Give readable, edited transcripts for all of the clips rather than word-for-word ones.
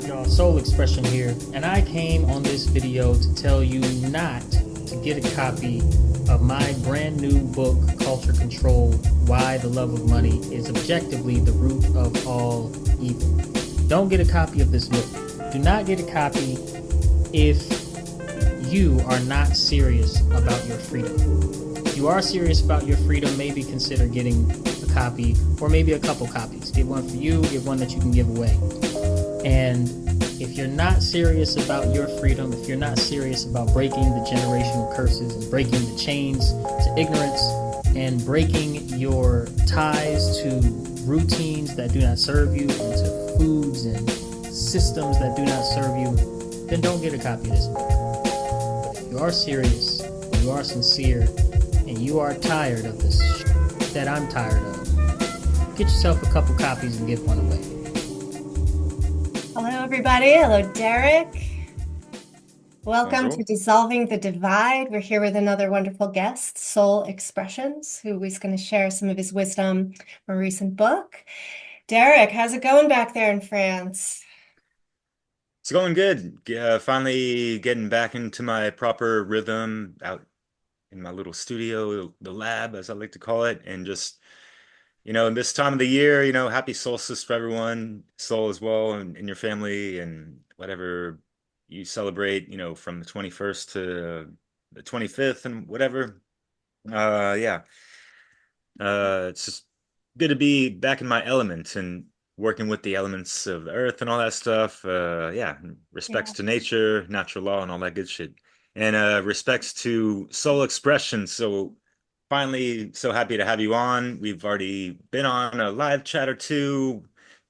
Y'all, Sol Xprsn here, and I came on this video to tell you not to get a copy of my brand new book, Culture Control: Why the Love of Money is Objectively the Root of All Evil. Don't get a copy of this book. Do not get a copy if you are not serious about your freedom. If you are serious about your freedom, maybe consider getting a copy, or maybe a couple copies. Get one for you, get one that you can give away. And if you're not serious about your freedom, if you're not serious about breaking the generational curses and breaking the chains to ignorance and breaking your ties to routines that do not serve you and to foods and systems that do not serve you, then don't get a copy of this book. But if you are serious, you are sincere, and you are tired of this that I'm tired of, get yourself a couple copies and give one away. Hello, everybody. Hello, Derek. Welcome Bonjour. to Dissolving the Divide. We're here with another wonderful guest, Sol Xprsn, who is going to share some of his wisdom from a recent book. Derek, how's it going back there in France? It's going good. Finally getting back into my proper rhythm out in my little studio, the lab, as I like to call it, and just, this time of the year, happy solstice for everyone, Sol as well, and your family, and whatever you celebrate, from the 21st to the 25th and whatever. Yeah. It's just good to be back in my element and working with the elements of the earth and all that stuff. Yeah, respects Yeah. to nature, natural law, and all that good shit. And respects to soul expression. So finally, so happy to have you on. We've already been on a live chat or two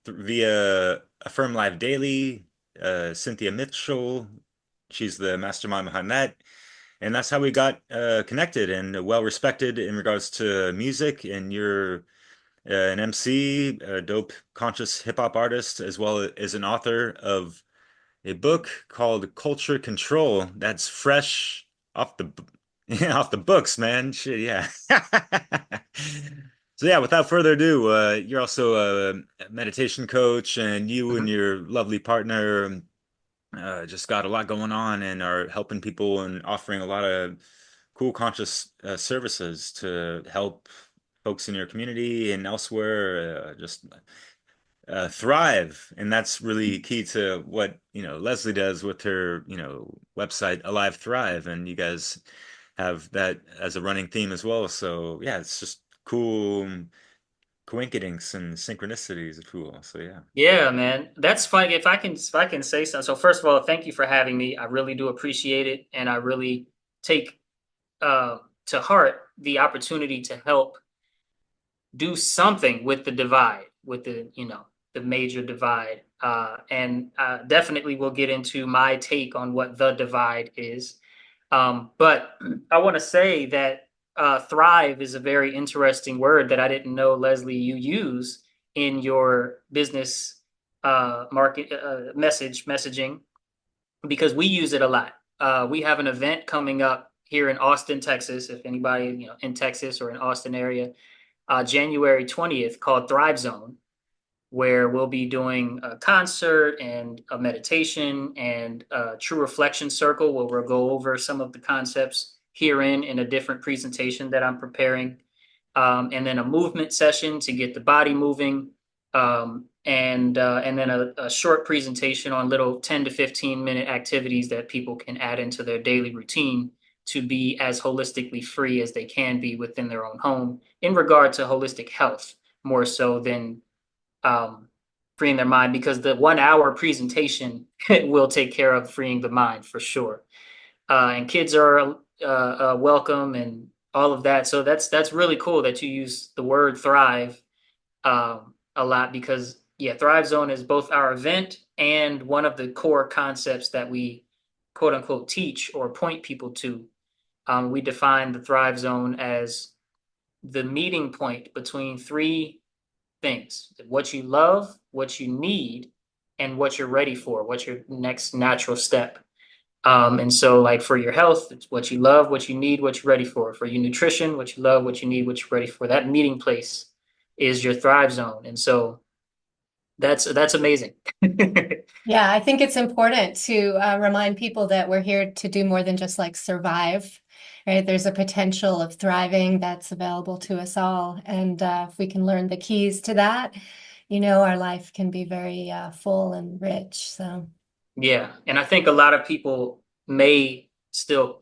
via Affirm Live Daily. Cynthia Mitchell, she's the mastermind behind that. And that's how we got connected and well respected in regards to music. And you're an MC, a dope conscious hip hop artist, as well as an author of a book called Culture Control. That's fresh off the off the books, man. Shit, yeah. So yeah, without further ado, you're also a meditation coach, and you and your lovely partner just got a lot going on and are helping people and offering a lot of cool conscious services to help folks in your community and elsewhere just thrive. And that's really key to what, Leslie does with her, website Alive Thrive. And you guys have that as a running theme as well. So yeah, it's just cool coincidence and synchronicities, if you will. So yeah. Yeah, man. That's fine. If I can say so. So first of all, thank you for having me. I really do appreciate it. And I really take to heart the opportunity to help do something with the divide, with the major divide. And definitely we'll get into my take on what the divide is. But I want to say that thrive is a very interesting word that I didn't know, Leslie, you use in your business market messaging, because we use it a lot. We have an event coming up here in Austin, Texas. If anybody in Texas or in Austin area, January 20th, called Thrive Zone, where we'll be doing a concert and a meditation and a true reflection circle, where we'll go over some of the concepts herein in a different presentation that I'm preparing. And then a movement session to get the body moving. And then a short presentation on little 10 to 15-minute activities that people can add into their daily routine to be as holistically free as they can be within their own home in regard to holistic health, more so than freeing their mind, because the 1 hour presentation will take care of freeing the mind for sure. And kids are welcome and all of that. So that's really cool that you use the word thrive a lot, because yeah, Thrive Zone is both our event and one of the core concepts that we quote unquote teach or point people to. We define the Thrive Zone as the meeting point between three things: what you love, what you need, and what you're ready for, what's your next natural step. And so, like, for your health, it's what you love, what you need, what you're ready for. For your nutrition, what you love, what you need, what you're ready for. That meeting place is your Thrive Zone. And so That's amazing. Yeah, I think it's important to remind people that we're here to do more than just like survive, right? There's a potential of thriving that's available to us all. And if we can learn the keys to that, our life can be very full and rich. So, Yeah, and I think a lot of people may still,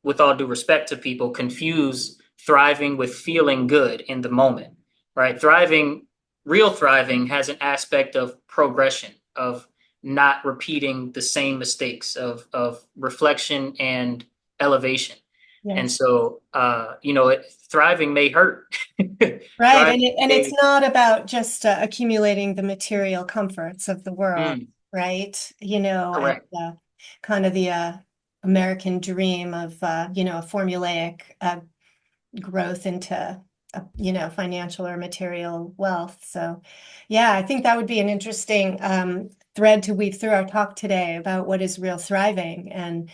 with all due respect to people, confuse thriving with feeling good in the moment, right? Real thriving has an aspect of progression, of not repeating the same mistakes, of reflection and elevation. And yes. so, thriving may hurt. Right. Thriving And it's may, not about just accumulating the material comforts of the world, mm, right? And correct. kind of the American dream of, a formulaic growth into, financial or material wealth. So, yeah, I think that would be an interesting thread to weave through our talk today about what is real thriving and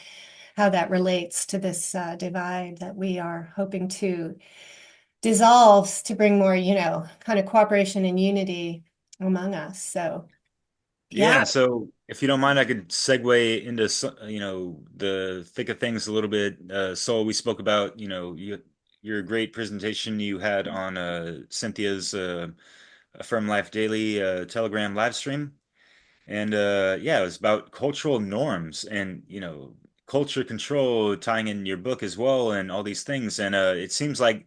how that relates to this divide that we are hoping to dissolve to bring more, kind of cooperation and unity among us. So, yeah, Yeah, and so if you don't mind, I could segue into the thick of things a little bit. So we spoke about your great presentation you had on Cynthia's Affirm Life Daily Telegram live stream, and yeah, it was about cultural norms and culture control, tying in your book as well, and all these things. And it seems like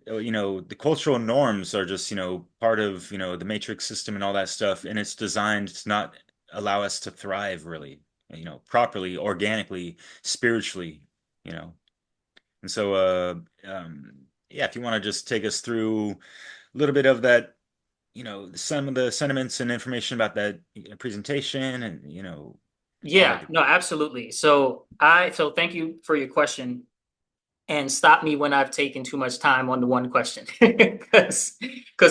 the cultural norms are just, part of, the matrix system and all that stuff. And it's designed to not allow us to thrive really, properly, organically, spiritually, you know. And so, yeah, if you want to just take us through a little bit of that, some of the sentiments and information about that presentation and, all that Yeah, good. no, absolutely. So thank you for your question, and stop me when I've taken too much time on the one question. Because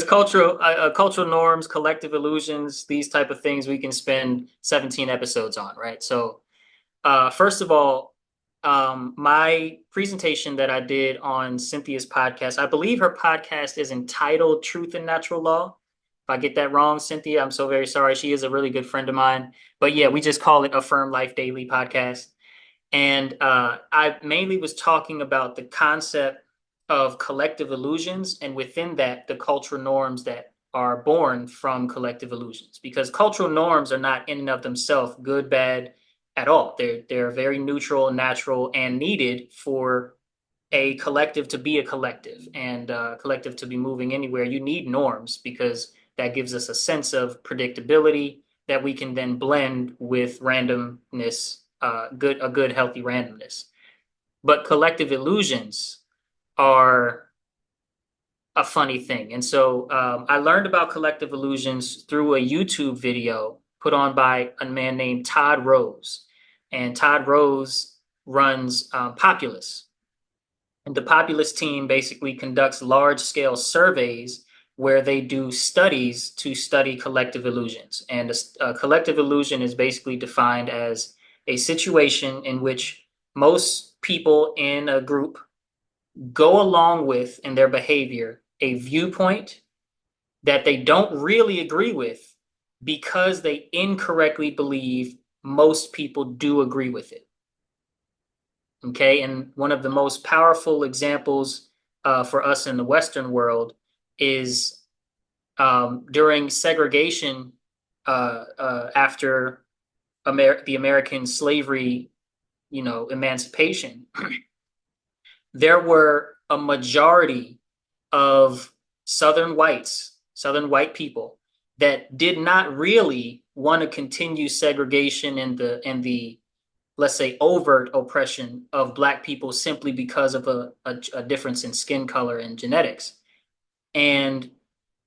cultural norms, collective illusions, these type of things we can spend 17 episodes on, right? So first of all, my presentation that I did on Cynthia's podcast, I believe her podcast is entitled Truth and Natural Law. If I get that wrong, Cynthia, I'm so very sorry. She is a really good friend of mine. But yeah, we just call it Affirm Life Daily Podcast. And I mainly was talking about the concept of collective illusions, and within that, the cultural norms that are born from collective illusions. Because cultural norms are not in and of themselves good, bad at all. They're very neutral, natural, and needed for a collective to be a collective, and collective to be moving anywhere. You need norms because that gives us a sense of predictability that we can then blend with randomness, a good healthy randomness. But collective illusions are a funny thing. And so I learned about collective illusions through a YouTube video put on by a man named Todd Rose. And Todd Rose runs Populous. And the Populous team basically conducts large scale surveys where they do studies to study collective illusions. And a collective illusion is basically defined as a situation in which most people in a group go along with in their behavior a viewpoint that they don't really agree with because they incorrectly believe most people do agree with it. Okay. And one of the most powerful examples for us in the Western world is during segregation after the American slavery, emancipation. There were a majority of Southern white people that did not really want to continue segregation and the let's say overt oppression of Black people simply because of a difference in skin color and genetics. And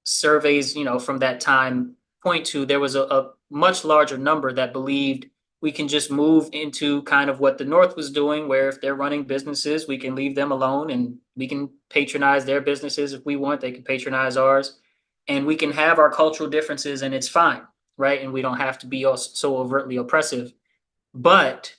surveys, from that time point to there was a much larger number that believed we can just move into kind of what the North was doing, where if they're running businesses, we can leave them alone and we can patronize their businesses if we want. They can patronize ours, and we can have our cultural differences, and it's fine, right? And we don't have to be so overtly oppressive. But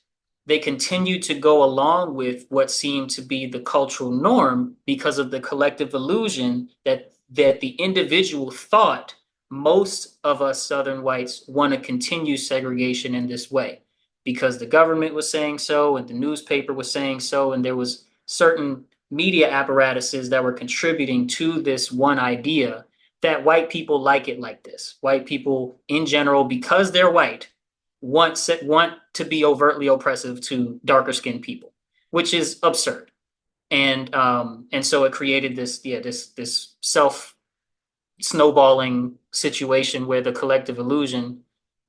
they continue to go along with what seemed to be the cultural norm because of the collective illusion that the individual thought most of us Southern whites want to continue segregation in this way because the government was saying so and the newspaper was saying so, and there was certain media apparatuses that were contributing to this one idea that white people like it like this. White people in general, because they're white, want to be overtly oppressive to darker skinned people, which is absurd. And so it created this self snowballing situation where the collective illusion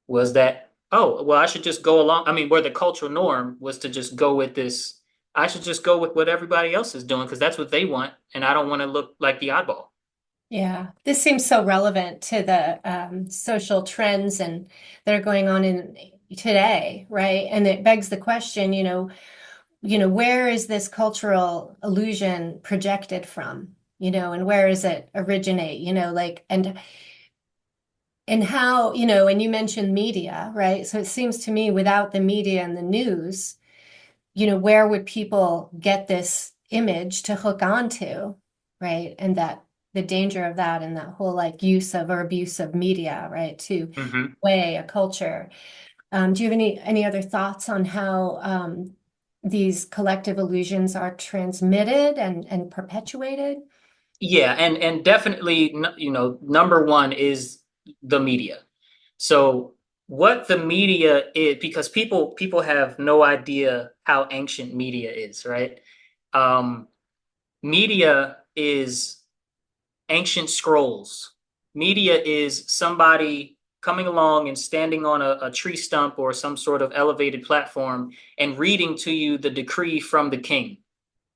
was that, oh, well, I should just go along. I mean, where the cultural norm was to just go with this. I should just go with what everybody else is doing because that's what they want, and I don't want to look like the oddball. Yeah, this seems so relevant to the social trends and that are going on in today, right? And it begs the question, where is this cultural illusion projected from? And where does it originate? Like, and how, and you mentioned media, right? So it seems to me without the media and the news, where would people get this image to hook onto, right? And that the danger of that and that whole like use of or abuse of media, right, to Mm-hmm. weigh a culture. Do you have any other thoughts on how these collective illusions are transmitted and perpetuated? Yeah, and definitely, number one is the media. So what the media is, because people have no idea how ancient media is, right? Um, Media is ancient scrolls. Media is somebody coming along and standing on a tree stump or some sort of elevated platform and reading to you the decree from the king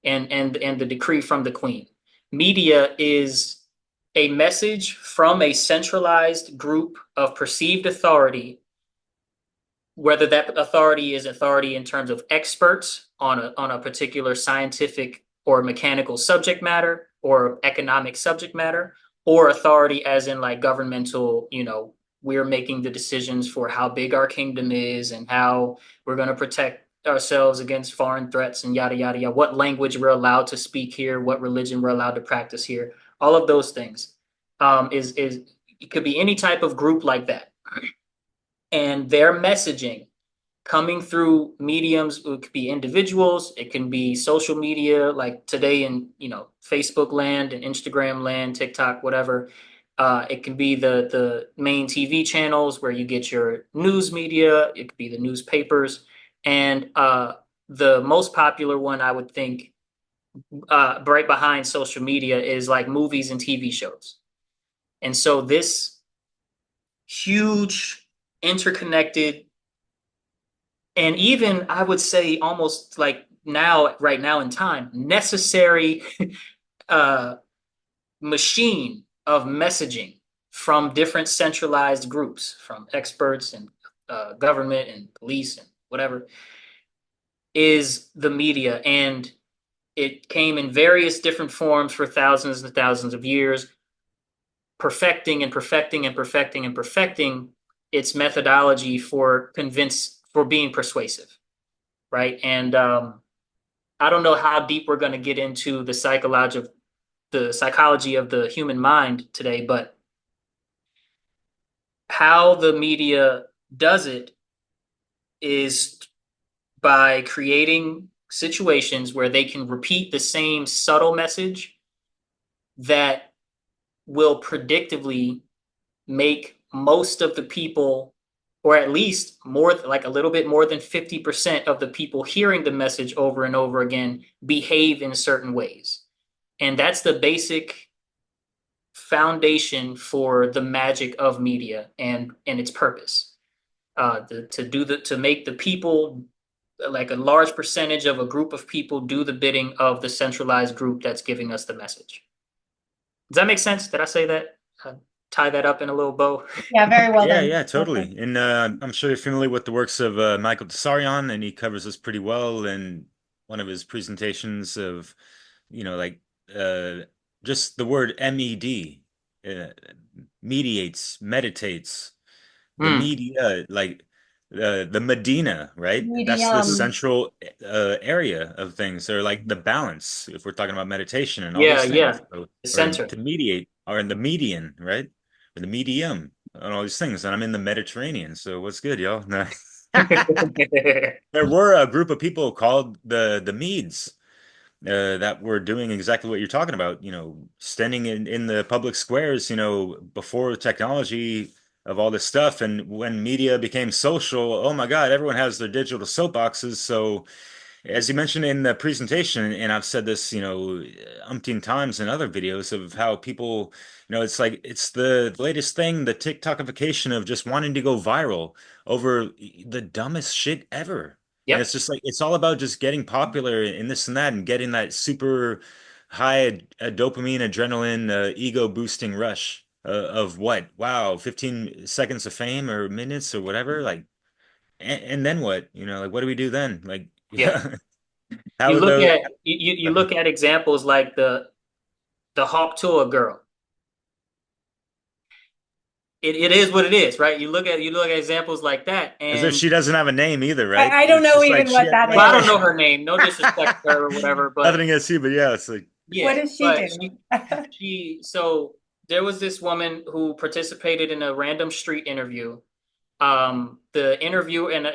and the decree from the queen. Media is a message from a centralized group of perceived authority, whether that authority is authority in terms of experts on a particular scientific or mechanical subject matter or economic subject matter, or authority as in like governmental, we're making the decisions for how big our kingdom is and how we're going to protect ourselves against foreign threats and yada yada yada, what language we're allowed to speak here, what religion we're allowed to practice here, all of those things. Is it could be any type of group like that, and their messaging coming through mediums. It could be individuals, it can be social media like today in Facebook land and Instagram land, TikTok, whatever. It can be the main TV channels where you get your news media. It could be the newspapers, and the most popular one I would think, right behind social media, is like movies and TV shows. And so this huge interconnected, and even I would say almost like now, right now in time, necessary uh, machine of messaging from different centralized groups, from experts and government and police and whatever, is the media. And it came in various different forms for thousands and thousands of years, perfecting and perfecting and perfecting and perfecting its methodology for being persuasive, right? And I don't know how deep we're going to get into the psychology of the human mind today, but how the media does it is by creating situations where they can repeat the same subtle message that will predictively make most of the people, or at least more, like a little bit more than 50% of the people hearing the message over and over again, behave in certain ways. And that's the basic foundation for the magic of media and its purpose. To make the people, like a large percentage of a group of people, do the bidding of the centralized group that's giving us the message. Does that make sense? Did I say that? Tie that up in a little bow? Yeah, very well Yeah, done. yeah, Okay. totally. And I'm sure you're familiar with the works of Michael Tsarion, and he covers this pretty well in one of his presentations of, like uh, just the word MED, uh, mediates, meditates, the Mm, media, like the Medina, right? That's the Medium. central area of things, or like the balance, if we're talking about meditation and all yeah, these things. yeah. So, The or center. to mediate, or in the median, right? the medium, and all these things. And I'm in the Mediterranean, so what's good, yo? There were a group of people called the Medes that were doing exactly what you're talking about, standing in the public squares, before the technology of all this stuff. And when media became social, oh my God, everyone has their digital soapboxes. So as you mentioned in the presentation, and I've said this, umpteen times in other videos of how people, it's like it's the latest thing, the TikTokification of just wanting to go viral over the dumbest shit ever. And it's Yep. just like it's all about just getting popular in this and that and getting that super high dopamine, adrenaline, ego boosting rush of what? Wow, 15 seconds of fame or minutes or whatever. Like, and then what? Like what do we do then? Like, Yeah. yeah. You How look those? at you look at examples like the Hawk Tour girl. It is what it is, right? You look at examples like that, As if and she doesn't have a name either, right? I don't It's know just like even she what had that well, I like don't is. know her name. No disrespect to her or whatever, nothing but against you, but yeah, it's like What yeah. does she But do? so there was this woman who participated in a random street interview. The interview and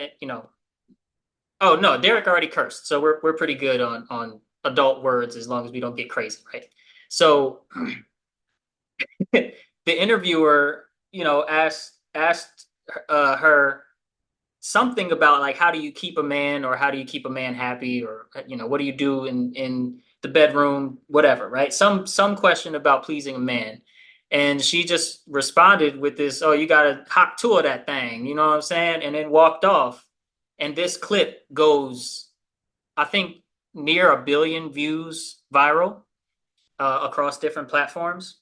oh no, Derek already cursed, so we're pretty good on adult words as long as we don't get crazy, right? So the interviewer, asked her something about like how do you keep a man or how do you keep a man happy or what do you do in the bedroom, whatever, right? Some question about pleasing a man. And she just responded with this, oh, you gotta hop to that thing, you know what I'm saying? And then walked off. And this clip goes, I think, near 1 billion views viral across different platforms.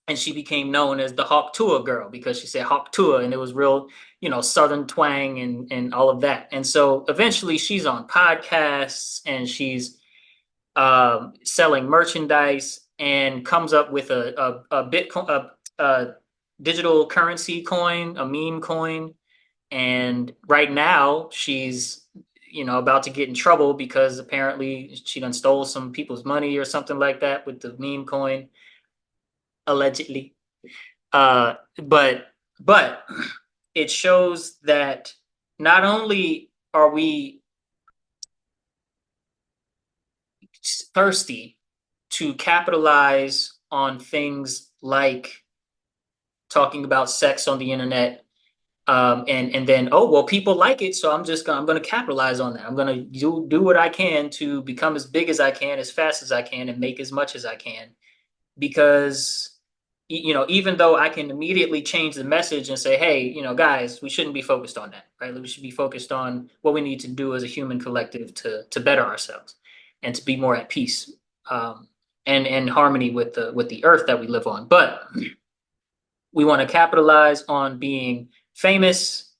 And she became known as the Hawk Tuah girl because she said Hawk Tuah and it was real, Southern twang and all of that. And so eventually she's on podcasts and she's selling merchandise and comes up with a Bitcoin, a digital currency coin, a meme coin. And right now she's, about to get in trouble because apparently she done stole some people's money or something like that with the meme coin, allegedly. But it shows that not only are we thirsty to capitalize on things like talking about sex on the internet, and then oh well, people like it, so I'm gonna capitalize on that. I'm gonna do what I can to become as big as I can, as fast as I can, and make as much as I can because even though I can immediately change the message and say, hey, guys, we shouldn't be focused on that, right? We should be focused on what we need to do as a human collective to better ourselves and to be more at peace, and harmony with the earth that we live on. But we want to capitalize on being famous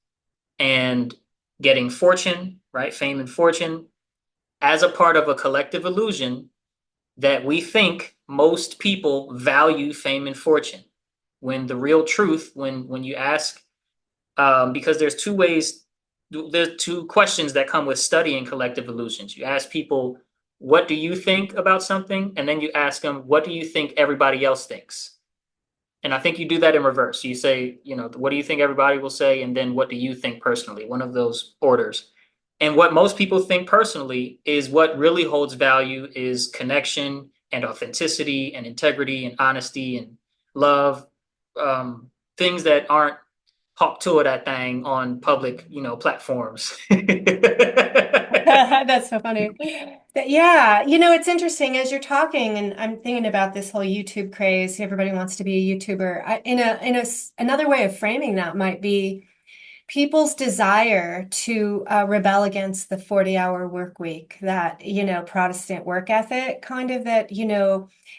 and getting fortune, right? Fame and fortune as a part of a collective illusion that we think most people value fame and fortune when the real truth, when you ask, because there's two questions that come with studying collective illusions. You ask people, what do you think about something? And then you ask them, what do you think everybody else thinks? And I think you do that in reverse. You say, what do you think everybody will say? And then what do you think personally? One of those orders. And what most people think personally is what really holds value is connection and authenticity and integrity and honesty and love. Things that aren't hawk to that thing on public, platforms. That's so funny. Yeah, it's interesting as you're talking, and I'm thinking about this whole YouTube craze. Everybody wants to be a YouTuber. Another way of framing that might be people's desire to rebel against the 40-hour work week, that, Protestant work ethic kind of that,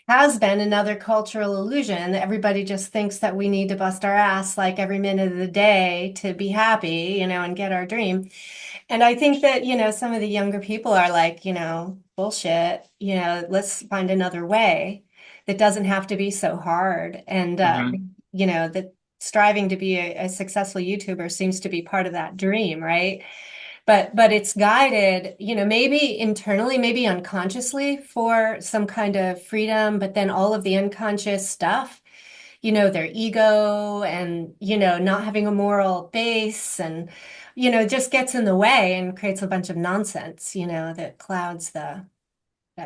has been another cultural illusion that everybody just thinks that we need to bust our ass like every minute of the day to be happy, and get our dream. And I think that, some of the younger people are like, bullshit, let's find another way that doesn't have to be so hard. And, Mhm. that striving to be a successful YouTuber seems to be part of that dream, right? But it's guided, maybe internally, maybe unconsciously for some kind of freedom, but then all of the unconscious stuff, their ego and, not having a moral base and, just gets in the way and creates a bunch of nonsense, that clouds that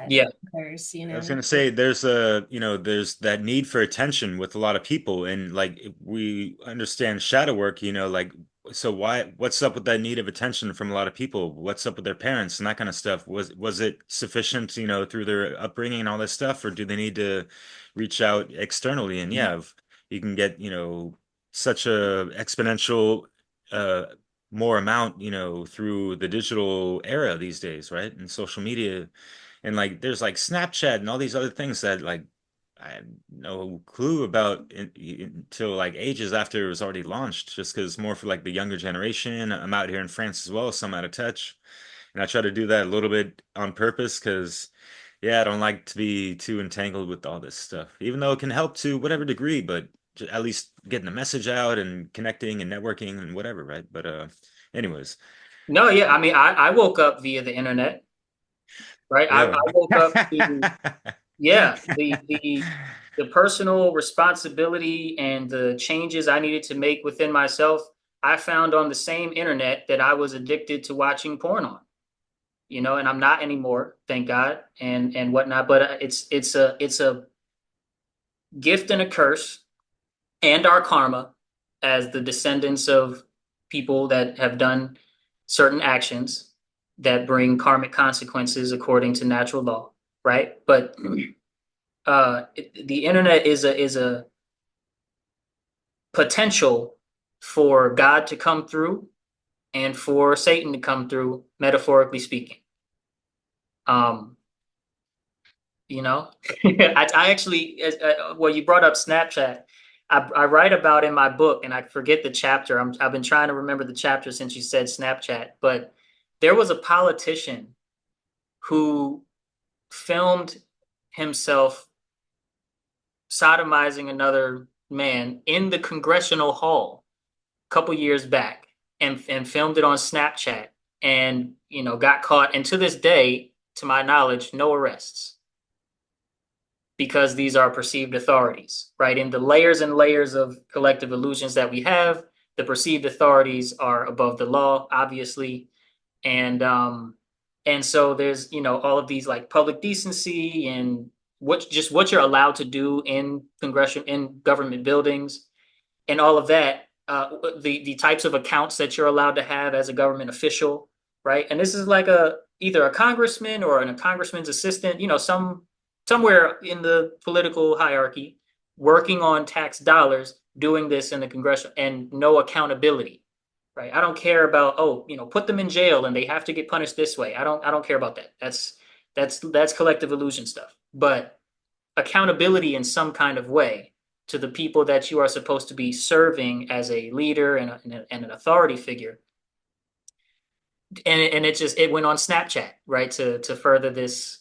Yeah. others. I was gonna say there's a there's that need for attention with a lot of people, and like if we understand shadow work, like so what's up with that need of attention from a lot of people? What's up with their parents and that kind of stuff? Was it sufficient, through their upbringing and all this stuff, or do they need to reach out externally? And yeah, if you can get, such a exponential uh more amount, through the digital era these days, right? And social media. And like there's like Snapchat and all these other things that like I had no clue about until like ages after it was already launched, just because it's more for like the younger generation. I'm out here in France as well, so I'm out of touch. And I try to do that a little bit on purpose because, yeah, I don't like to be too entangled with all this stuff, even though it can help to whatever degree, but at least getting the message out and connecting and networking and whatever, right? But anyways, No, yeah. I mean, I woke up via the internet, right? I really. woke up to, yeah, the personal responsibility and the changes I needed to make within myself, I found on the same internet that I was addicted to watching porn on, and I'm not anymore, thank God, and whatnot. But it's a gift and a curse and our karma as the descendants of people that have done certain actions that bring karmic consequences according to natural law, right? But the internet is a potential for God to come through and for Satan to come through, metaphorically speaking. Um, I actually, well, you brought up Snapchat. I write about in my book, and I forget the chapter. I've been trying to remember the chapter since you said Snapchat, but there was a politician who filmed himself sodomizing another man in the congressional hall a couple years back and filmed it on Snapchat and got caught. And to this day, to my knowledge, no arrests because these are perceived authorities, right? In the layers and layers of collective illusions that we have, the perceived authorities are above the law, obviously. And so there's, all of these like public decency and what you're allowed to do in government buildings and all of that, the types of accounts that you're allowed to have as a government official, right? And this is like either a congressman or a congressman's assistant, somewhere in the political hierarchy, working on tax dollars, doing this in the congressional and no accountability, right? I don't care about, put them in jail and they have to get punished this way. I don't care about that. That's collective illusion stuff. But accountability in some kind of way to the people that you are supposed to be serving as a leader and an authority figure. And it went on Snapchat, right? To further this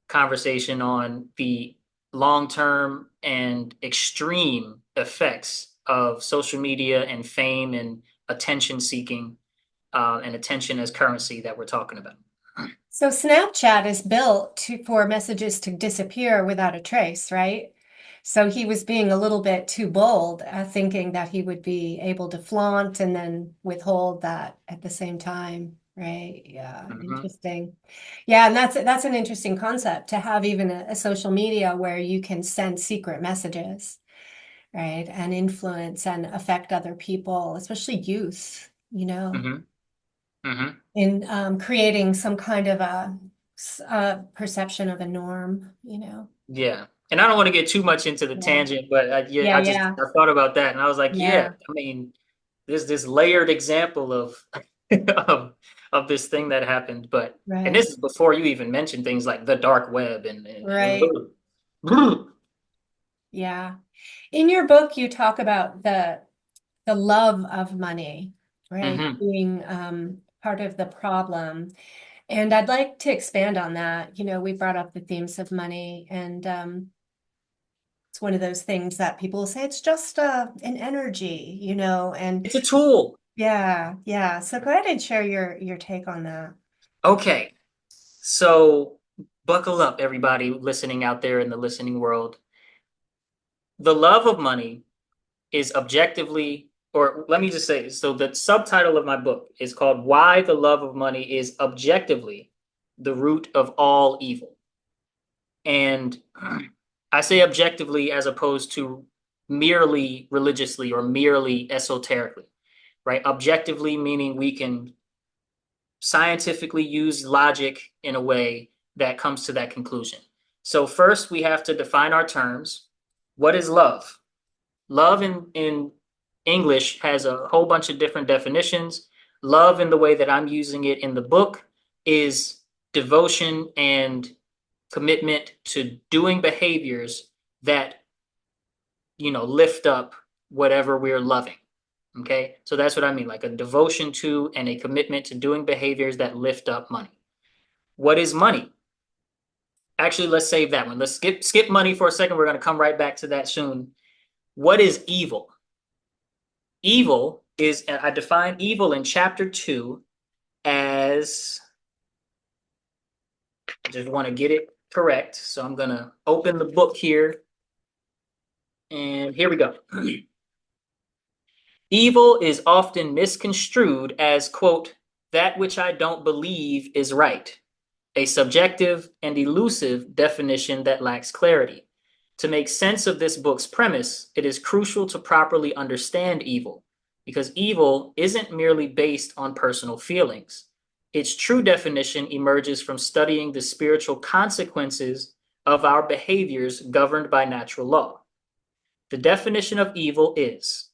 conversation on the long-term and extreme effects of social media and fame and attention seeking, and attention as currency that we're talking about. So Snapchat is built for messages to disappear without a trace, right? So he was being a little bit too bold, thinking that he would be able to flaunt and then withhold that at the same time, right? Yeah, Mm-hmm. interesting. Yeah, and that's an interesting concept to have even a social media where you can send secret messages, right? And influence and affect other people, especially youth, Mm-hmm. Mm-hmm. in creating some kind of a perception of a norm. Yeah. And I don't want to get too much into the Yeah. tangent, but yeah, Yeah, I yeah, thought about that and I was like, yeah, yeah, I mean, there's this layered example of of this thing that happened, and right, this is before you even mentioned things like the dark web right. Yeah. In your book, you talk about the love of money, right? hmm Being part of the problem. And I'd like to expand on that. We brought up the themes of money, and it's one of those things that people say it's just an energy, and It's a tool. yeah, yeah. So go ahead and share your take on that. Okay. So buckle up, everybody listening out there in the listening world. The love of money is objectively, or let me just say, so the subtitle of my book is called Why the Love of Money is Objectively the Root of All Evil. And I say objectively as opposed to merely religiously or merely esoterically, right? Objectively meaning we can scientifically use logic in a way that comes to that conclusion. So first we have to define our terms. What is love? Love in English has a whole bunch of different definitions. Love, in the way that I'm using it in the book, is devotion and commitment to doing behaviors that, lift up whatever we're loving. Okay. So that's what I mean, like a devotion to and a commitment to doing behaviors that lift up money. What is money? Actually, let's save that one. Let's skip money for a second. We're going to come right back to that soon. What is evil? Evil is, I define evil in chapter 2 as, I just want to get it correct. So I'm going to open the book here. And here we go. Evil is often misconstrued as, quote, that which I don't believe is right, a subjective and elusive definition that lacks clarity. To make sense of this book's premise, it is crucial to properly understand evil, because evil isn't merely based on personal feelings. Its true definition emerges from studying the spiritual consequences of our behaviors governed by natural law. The definition of evil is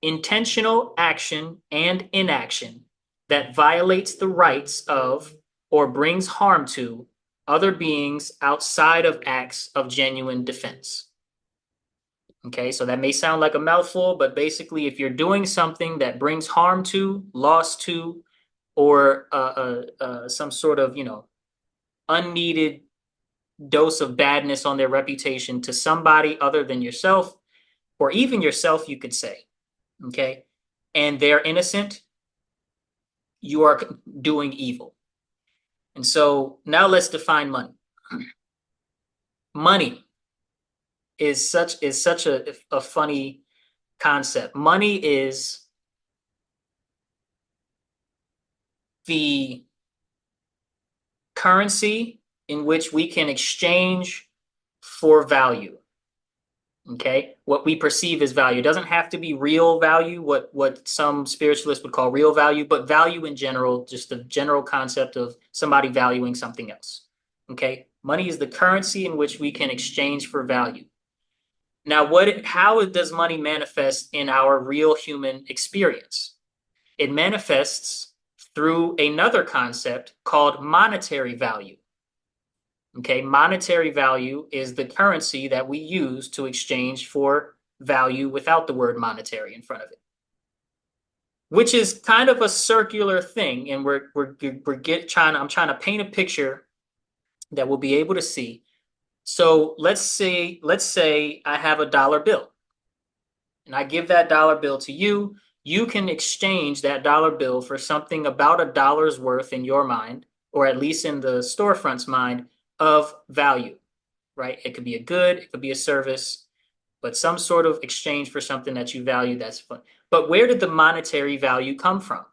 intentional action and inaction that violates the rights of or brings harm to other beings outside of acts of genuine defense. Okay, so that may sound like a mouthful, but basically, if you're doing something that brings harm to, loss to, or some sort of, unneeded dose of badness on their reputation to somebody other than yourself, or even yourself, you could say, okay, and they're innocent, you are doing evil. And so now let's define money. Money is such a funny concept. Money is the currency in which we can exchange for value. Okay, what we perceive as value. It doesn't have to be real value, what some spiritualists would call real value, but value in general, just the general concept of somebody valuing something else. Okay, money is the currency in which we can exchange for value. Now, how does money manifest in our real human experience? It manifests through another concept called monetary value. Okay, monetary value is the currency that we use to exchange for value without the word monetary in front of it, which is kind of a circular thing. And I'm trying to paint a picture that we'll be able to see. So let's say I have a dollar bill and I give that dollar bill to you. You can exchange that dollar bill for something about $1 worth in your mind, or at least in the storefront's mind, of value, right? It could be a good, it could be a service, but some sort of exchange for something that you value. That's fun. But where did the monetary value come from?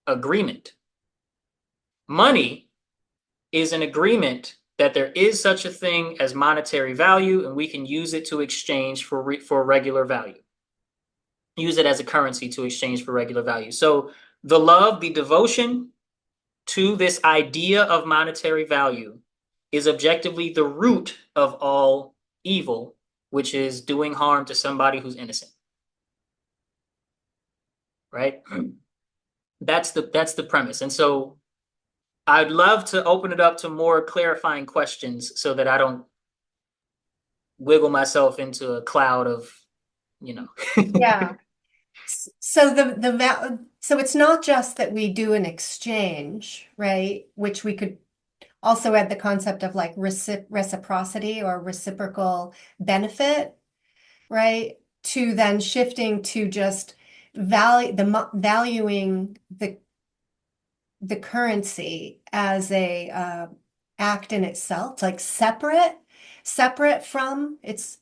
Agreement. Money is an agreement that there is such a thing as monetary value, and we can use it to exchange for regular value. Use it as a currency to exchange for regular value. So the love, the devotion to this idea of monetary value is objectively the root of all evil, which is doing harm to somebody who's innocent. Right? That's the premise. And so I'd love to open it up to more clarifying questions so that I don't wiggle myself into a cloud of, Yeah. So so it's not just that we do an exchange, right? Which we could also add the concept of like reciprocity or reciprocal benefit, right? To then shifting to just valuing the currency as a act in itself, like separate, separate from. It's,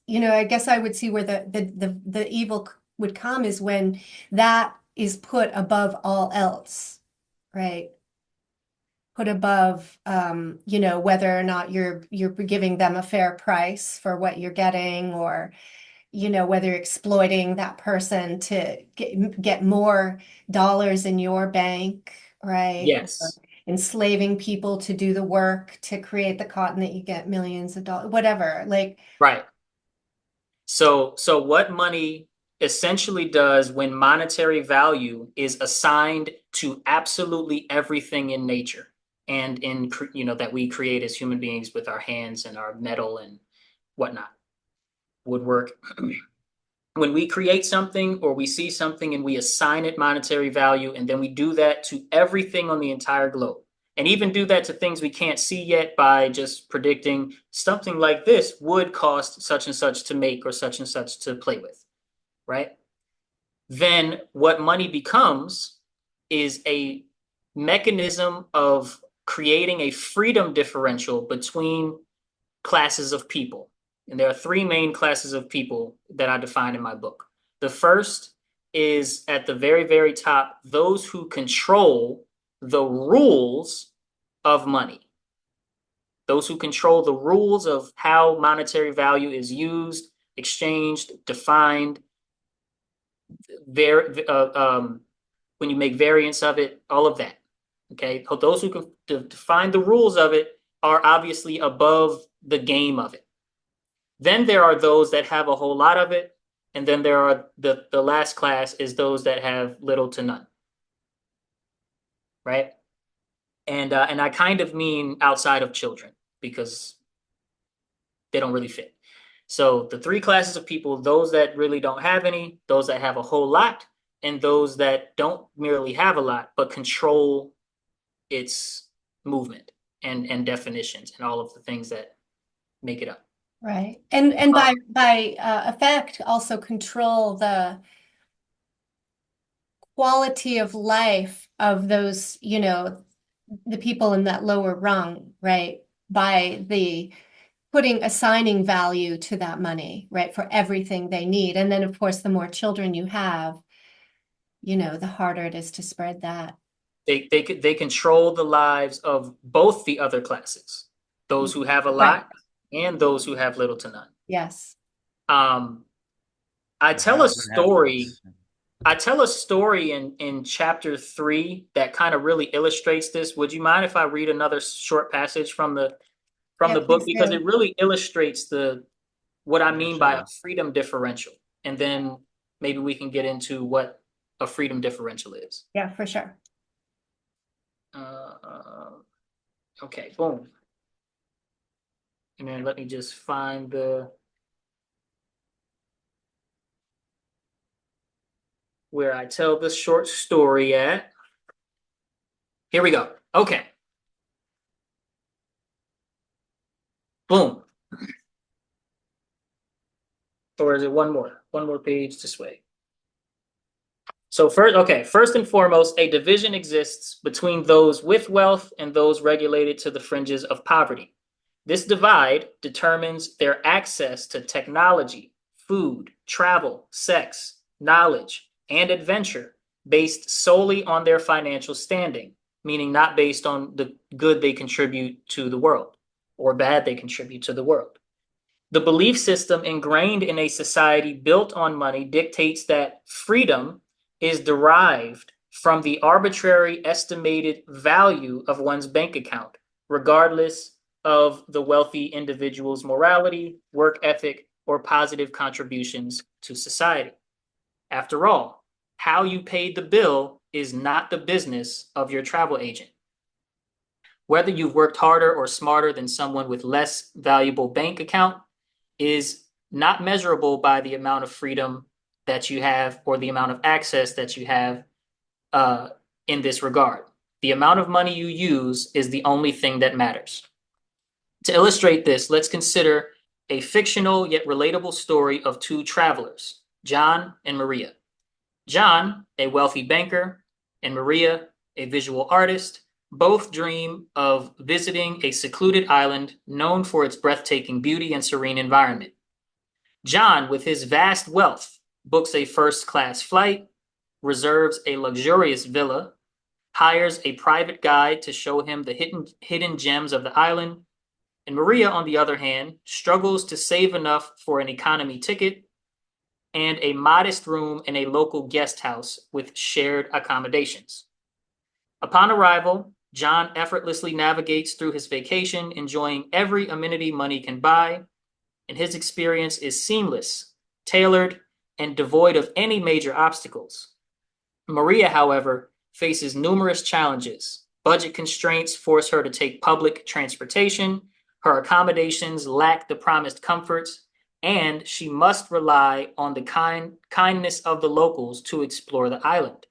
you know, I guess I would see where the evil would come is when that is put above all else, right? Put above, you know, whether or not you're giving them a fair price for what you're getting, or, you know, whether you're exploiting that person to get more dollars in your bank, right? Or Yes. enslaving people to do the work to create the cotton that you get millions of dollars, whatever. Like, Right. So what money essentially does when monetary value is assigned to absolutely everything in nature and in, you know, that we create as human beings with our hands and our metal and whatnot, woodwork. When we create something or we see something and we assign it monetary value, and then we do that to everything on the entire globe, and even do that to things we can't see yet by just predicting something like this would cost such and such to make or such and such to play with, right? Then what money becomes is a mechanism of creating a freedom differential between classes of people. And there are three main classes of people that I define in my book. The first is at the very, very top, those who control the rules of money. Those who control the rules of how monetary value is used, exchanged, defined, when you make variants of it, all of that. Okay, those who can define the rules of it are obviously above the game of it. Then there are those that have a whole lot of it, and then there are the last class is those that have little to none, right? And I kind of mean outside of children because they don't really fit. So the three classes of people: those that really don't have any, those that have a whole lot, and those that don't merely have a lot but control its movement and definitions and all of the things that make it up. right. And by effect, also control the quality of life of those, you know, the people in that lower rung, right? By the assigning value to that money, right? For everything they need. And then, of course, the more children you have, you know, the harder it is to spread that. They control the lives of both the other classes, those who have a Right. lot and those who have little to none. Yes. Um, I The tell a haves and story. have-nots. I tell a story in chapter 3 that kind of really illustrates this. Would you mind if I read another short passage from Yeah, the book, please because do. it really illustrates the what I Yeah, mean by a sure. freedom differential, and then maybe we can get into what a freedom differential is. Yeah, for sure. Uh, okay, boom. And then let me just find the where I tell the short story at. Here we go. Okay. Boom. Or is it one more? One more page this way. So first and foremost, a division exists between those with wealth and those regulated to the fringes of poverty. This divide determines their access to technology, food, travel, sex, knowledge, and adventure based solely on their financial standing, meaning not based on the good they contribute to the world or bad they contribute to the world. The belief system ingrained in a society built on money dictates that freedom is derived from the arbitrary estimated value of one's bank account, regardless of the wealthy individual's morality, work ethic, or positive contributions to society. After all, how you paid the bill is not the business of your travel agent. Whether you've worked harder or smarter than someone with less valuable bank account is not measurable by the amount of freedom that you have or the amount of access that you have in this regard. The amount of money you use is the only thing that matters. To illustrate this, let's consider a fictional yet relatable story of two travelers, John and Maria. John, a wealthy banker, and Maria, a visual artist, Both dream of visiting a secluded island known for its breathtaking beauty and serene environment. John, with his vast wealth, books a first class flight, reserves a luxurious villa, hires a private guide to show him the hidden gems of the island. And Maria, on the other hand, struggles to save enough for an economy ticket and a modest room in a local guest house with shared accommodations. Upon arrival, John effortlessly navigates through his vacation, enjoying every amenity money can buy, and his experience is seamless, tailored, and devoid of any major obstacles. Maria, however, faces numerous challenges. Budget constraints force her to take public transportation, her accommodations lack the promised comforts, and she must rely on the kindness of the locals to explore the island.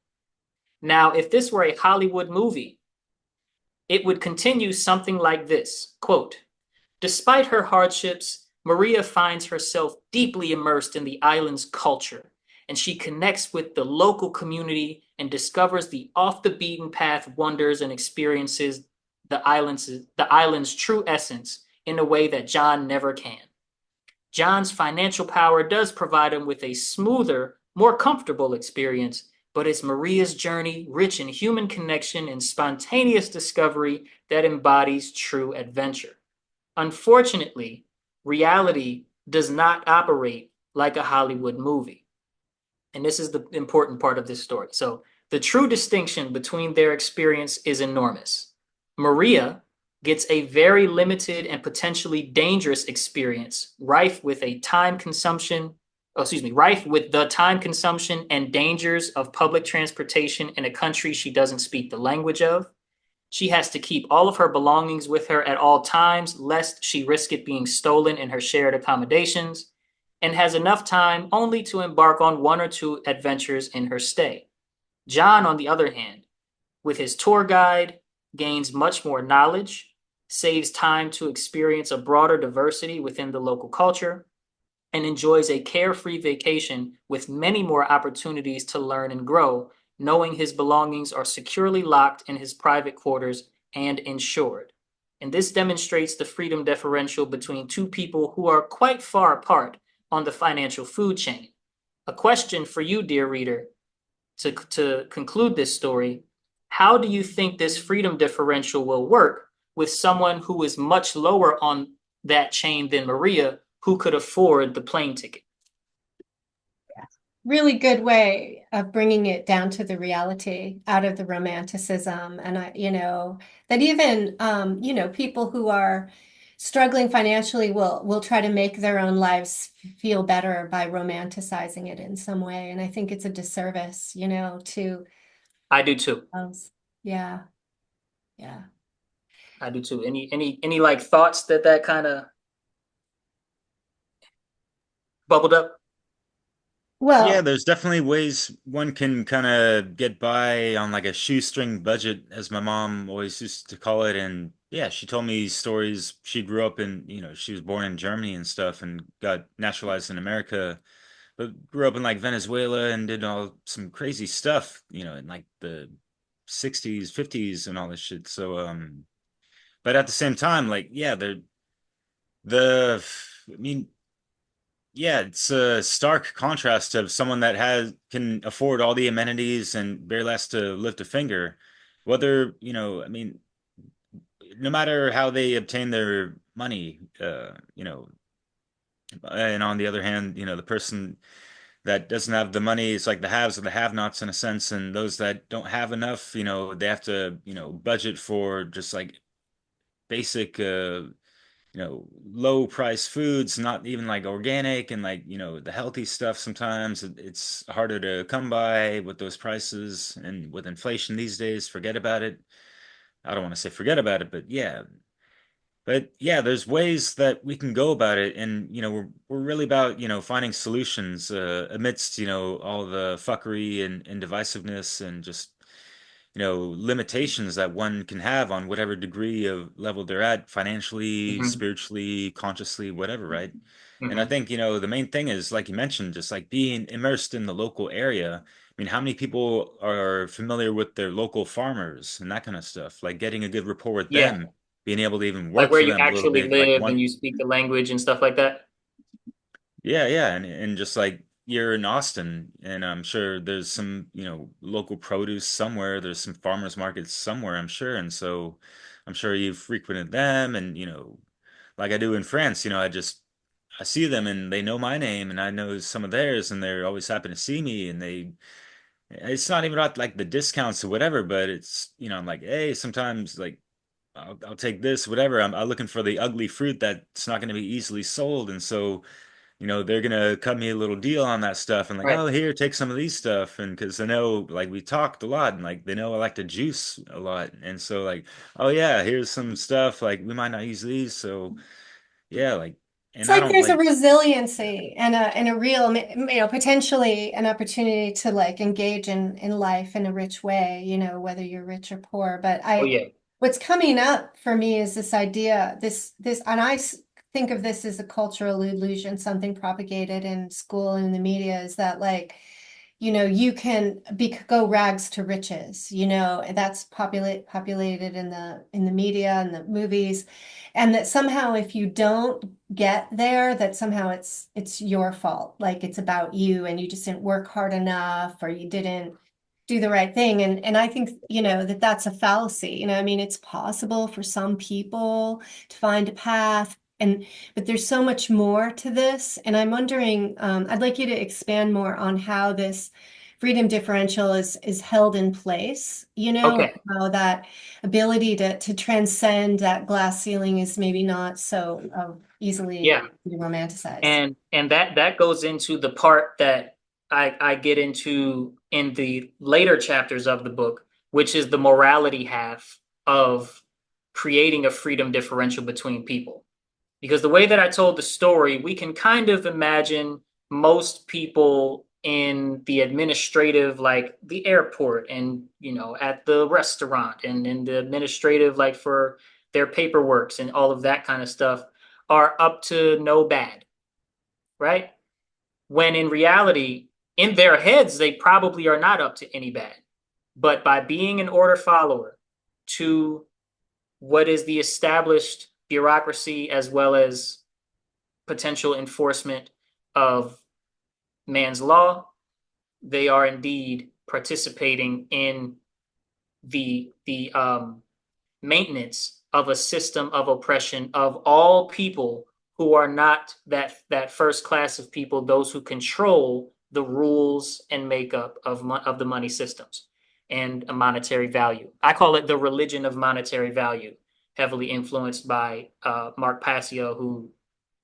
Now, if this were a Hollywood movie, it would continue something like this. Quote, despite her hardships, Maria finds herself deeply immersed in the island's culture, and she connects with the local community and discovers the off the beaten path wonders and experiences the island's true essence in a way that John never can. John's financial power does provide him with a smoother, more comfortable experience, but it's Maria's journey, rich in human connection and spontaneous discovery, that embodies true adventure. Unfortunately, reality does not operate like a Hollywood movie. And this is the important part of this story. So, the true distinction between their experience is enormous. Maria gets a very limited and potentially dangerous experience, rife with rife with the time consumption and dangers of public transportation in a country she doesn't speak the language of. She has to keep all of her belongings with her at all times, lest she risk it being stolen in her shared accommodations, and has enough time only to embark on one or two adventures in her stay. John, on the other hand, with his tour guide, gains much more knowledge, saves time to experience a broader diversity within the local culture, and enjoys a carefree vacation with many more opportunities to learn and grow, knowing his belongings are securely locked in his private quarters and insured. And this demonstrates the freedom differential between two people who are quite far apart on the financial food chain. A question for you, dear reader, to conclude this story: how do you think this freedom differential will work with someone who is much lower on that chain than Maria, who could afford the plane ticket? Really good way of bringing it down to the reality, out of the romanticism. And that even, people who are struggling financially will try to make their own lives feel better by romanticizing it in some way. And I think it's a disservice, to I do too. those. Yeah, yeah. I do too. Any like thoughts that kind of bubbled up? Yeah, Well, there's definitely ways one can kind of get by on like a shoestring budget, as my mom always used to call it. And yeah, she told me stories. She grew up in, she was born in Germany and stuff and got naturalized in America, but grew up in like Venezuela and did all some crazy stuff, in like the 60s, 50s and all this shit. So, but at the same time, like, yeah, the, I mean, yeah, it's a stark contrast of someone that can afford all the amenities and barely has to lift a finger. Whether, I mean, no matter how they obtain their money, and on the other hand, the person that doesn't have the money is like the haves or the have-nots in a sense, and those that don't have enough, they have to, budget for just like basic low price foods, not even like organic and like, the healthy stuff. Sometimes it's harder to come by with those prices, and with inflation these days, forget about it. I don't want to say forget about it, but yeah, there's ways that we can go about it. And, we're really about, finding solutions, amidst, all the fuckery and divisiveness and just, limitations that one can have on whatever degree of level they're at financially, Hmm. spiritually, consciously, whatever, right? And I Hmm. think, the main thing is, like you mentioned, just like being immersed in the local area. I mean, how many people are familiar with their local farmers and that kind of stuff? Like getting a good rapport with Yeah, them, being able to even like work where for you them a little actually bit, like live one. and you speak the language and stuff like that. Yeah, yeah, and just like you're in Austin, and I'm sure there's some, local produce somewhere. There's some farmers markets somewhere, I'm sure, and so I'm sure you've frequented them, and like I do in France, I see them and they know my name, and I know some of theirs, and they're always happy to see me, and it's not even about like the discounts or whatever, but it's, I'm like, hey, sometimes like I'll take this, whatever. I'm looking for the ugly fruit that's not going to be easily sold, and so they're gonna cut me a little deal on that stuff and like, Right. oh, here, take some of these stuff. And because I know, like, we talked a lot and like they know I like to juice a lot. And so, like, oh, yeah, here's some stuff. Like, we might not use these. So, yeah, like, It's and I like don't there's a like, resiliency and a real, potentially an opportunity to like engage in life in a rich way, whether you're rich or poor. But Oh yeah. what's coming up for me is this idea, and think of this as a cultural illusion, something propagated in school and in the media, is that like, you can go rags to riches, and that's populated in the media and the movies, and that somehow if you don't get there, that somehow it's your fault, like it's about you and you just didn't work hard enough or you didn't do the right thing. And I think, that's a fallacy. I mean, it's possible for some people to find a path, but there's so much more to this. And I'm wondering, I'd like you to expand more on how this freedom differential is held in place, and Okay. how that ability to transcend that glass ceiling is maybe not so easily Yeah. romanticized. And that goes into the part that I get into in the later chapters of the book, which is the morality half of creating a freedom differential between people. Because the way that I told the story, we can kind of imagine most people in the administrative, like the airport and, at the restaurant and in the administrative, like for their paperworks and all of that kind of stuff, are up to no bad, right? When in reality, in their heads, they probably are not up to any bad. But by being an order follower to what is the established bureaucracy as well as potential enforcement of man's law, they are indeed participating in the maintenance of a system of oppression of all people who are not that first class of people, those who control the rules and makeup of the money systems and a monetary value. I call it the religion of monetary value, heavily influenced by Mark Passio, who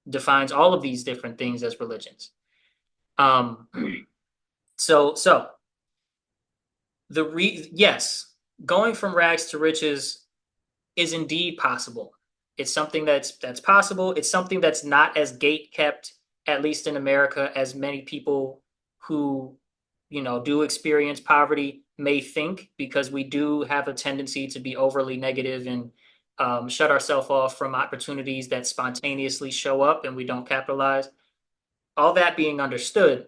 defines all of these different things as religions. Um, so yes, going from rags to riches is indeed possible. It's something that's possible. It's something that's not as gate kept, at least in America, as many people who do experience poverty may think, because we do have a tendency to be overly negative and shut ourselves off from opportunities that spontaneously show up and we don't capitalize. All that being understood,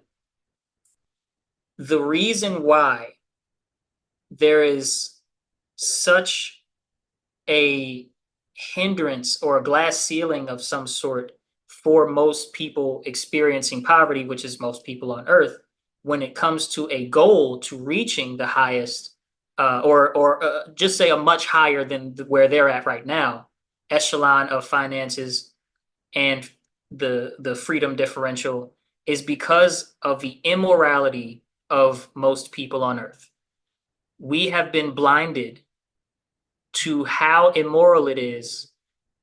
the reason why there is such a hindrance or a glass ceiling of some sort for most people experiencing poverty, which is most people on earth, when it comes to a goal to reaching the highest, or just say a much higher than where they're at right now, echelon of finances and the freedom differential, is because of the immorality of most people on earth. We have been blinded to how immoral it is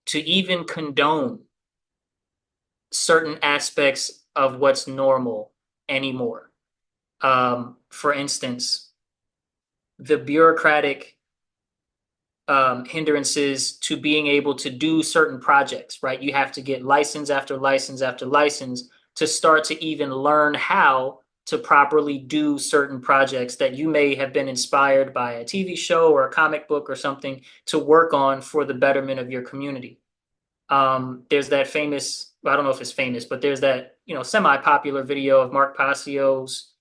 to even condone certain aspects of what's normal anymore. For instance, the bureaucratic hindrances to being able to do certain projects, right? You have to get license after license after license to start to even learn how to properly do certain projects that you may have been inspired by a TV show or a comic book or something to work on for the betterment of your community. There's that famous, I don't know if it's famous, but there's that, semi-popular video of Mark Passio's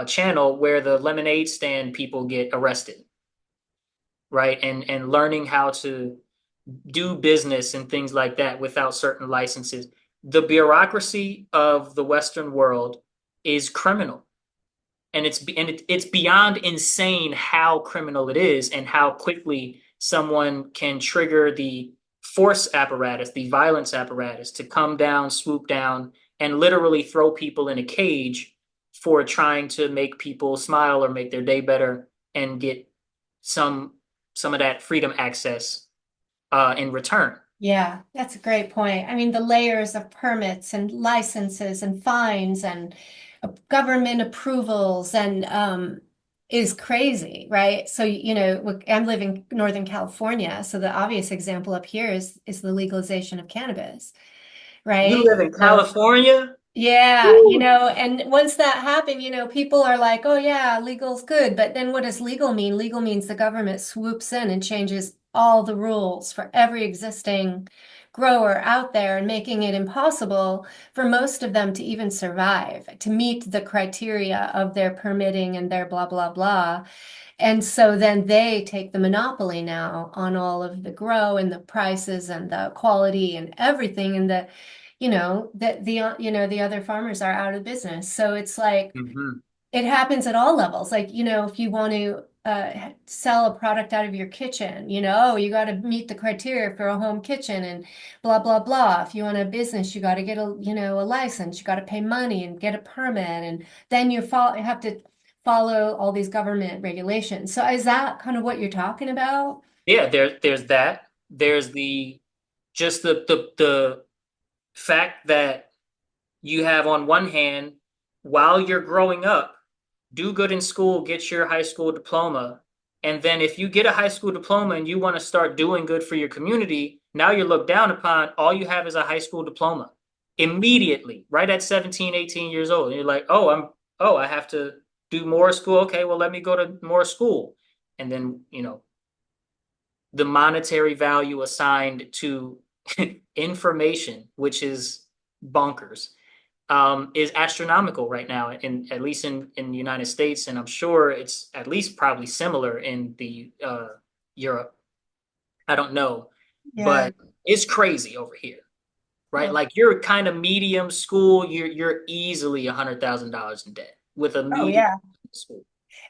channel where the lemonade stand people get arrested, right? And learning how to do business and things like that without certain licenses. The bureaucracy of the Western world is criminal. And it's beyond insane how criminal it is and how quickly someone can trigger the force apparatus, the violence apparatus to come down, swoop down, and literally throw people in a cage for trying to make people smile or make their day better and get some some of that freedom access in return. Yeah, that's a great point. I mean, the layers of permits and licenses and fines and government approvals and is crazy, right? So, I'm living in Northern California, so the obvious example up here is the legalization of cannabis, You right? live in California? Yeah, Woo! and once that happened, people are like, oh yeah, legal's good. But then what does legal mean? Legal means the government swoops in and changes all the rules for every existing grower out there and making it impossible for most of them to even survive, to meet the criteria of their permitting and their blah, blah, blah. And so then they take the monopoly now on all of the grow and the prices and the quality and everything. And that the other farmers are out of business. So it's like Mhm. it happens at all levels. Like, if you want to sell a product out of your kitchen, oh, you got to meet the criteria for a home kitchen and blah, blah, blah. If you want a business, you got to get a license, you got to pay money and get a permit. And then you have to follow all these government regulations. So is that kind of what you're talking about? Yeah, there's that. There's the just the fact that you have on one hand, while you're growing up, do good in school, get your high school diploma. And then if you get a high school diploma and you want to start doing good for your community, now you're looked down upon. All you have is a high school diploma immediately, right at 17, 18 years old. And you're like, I have to do more school. Okay, well, let me go to more school. And then, the monetary value assigned to information, which is bonkers, is astronomical right now, at least in the United States, and I'm sure it's at least probably similar in the Europe. I don't know, Yeah. but it's crazy over here, right? Oh, Like you're kind of medium school, you're easily $100,000 in debt with a oh medium yeah. school.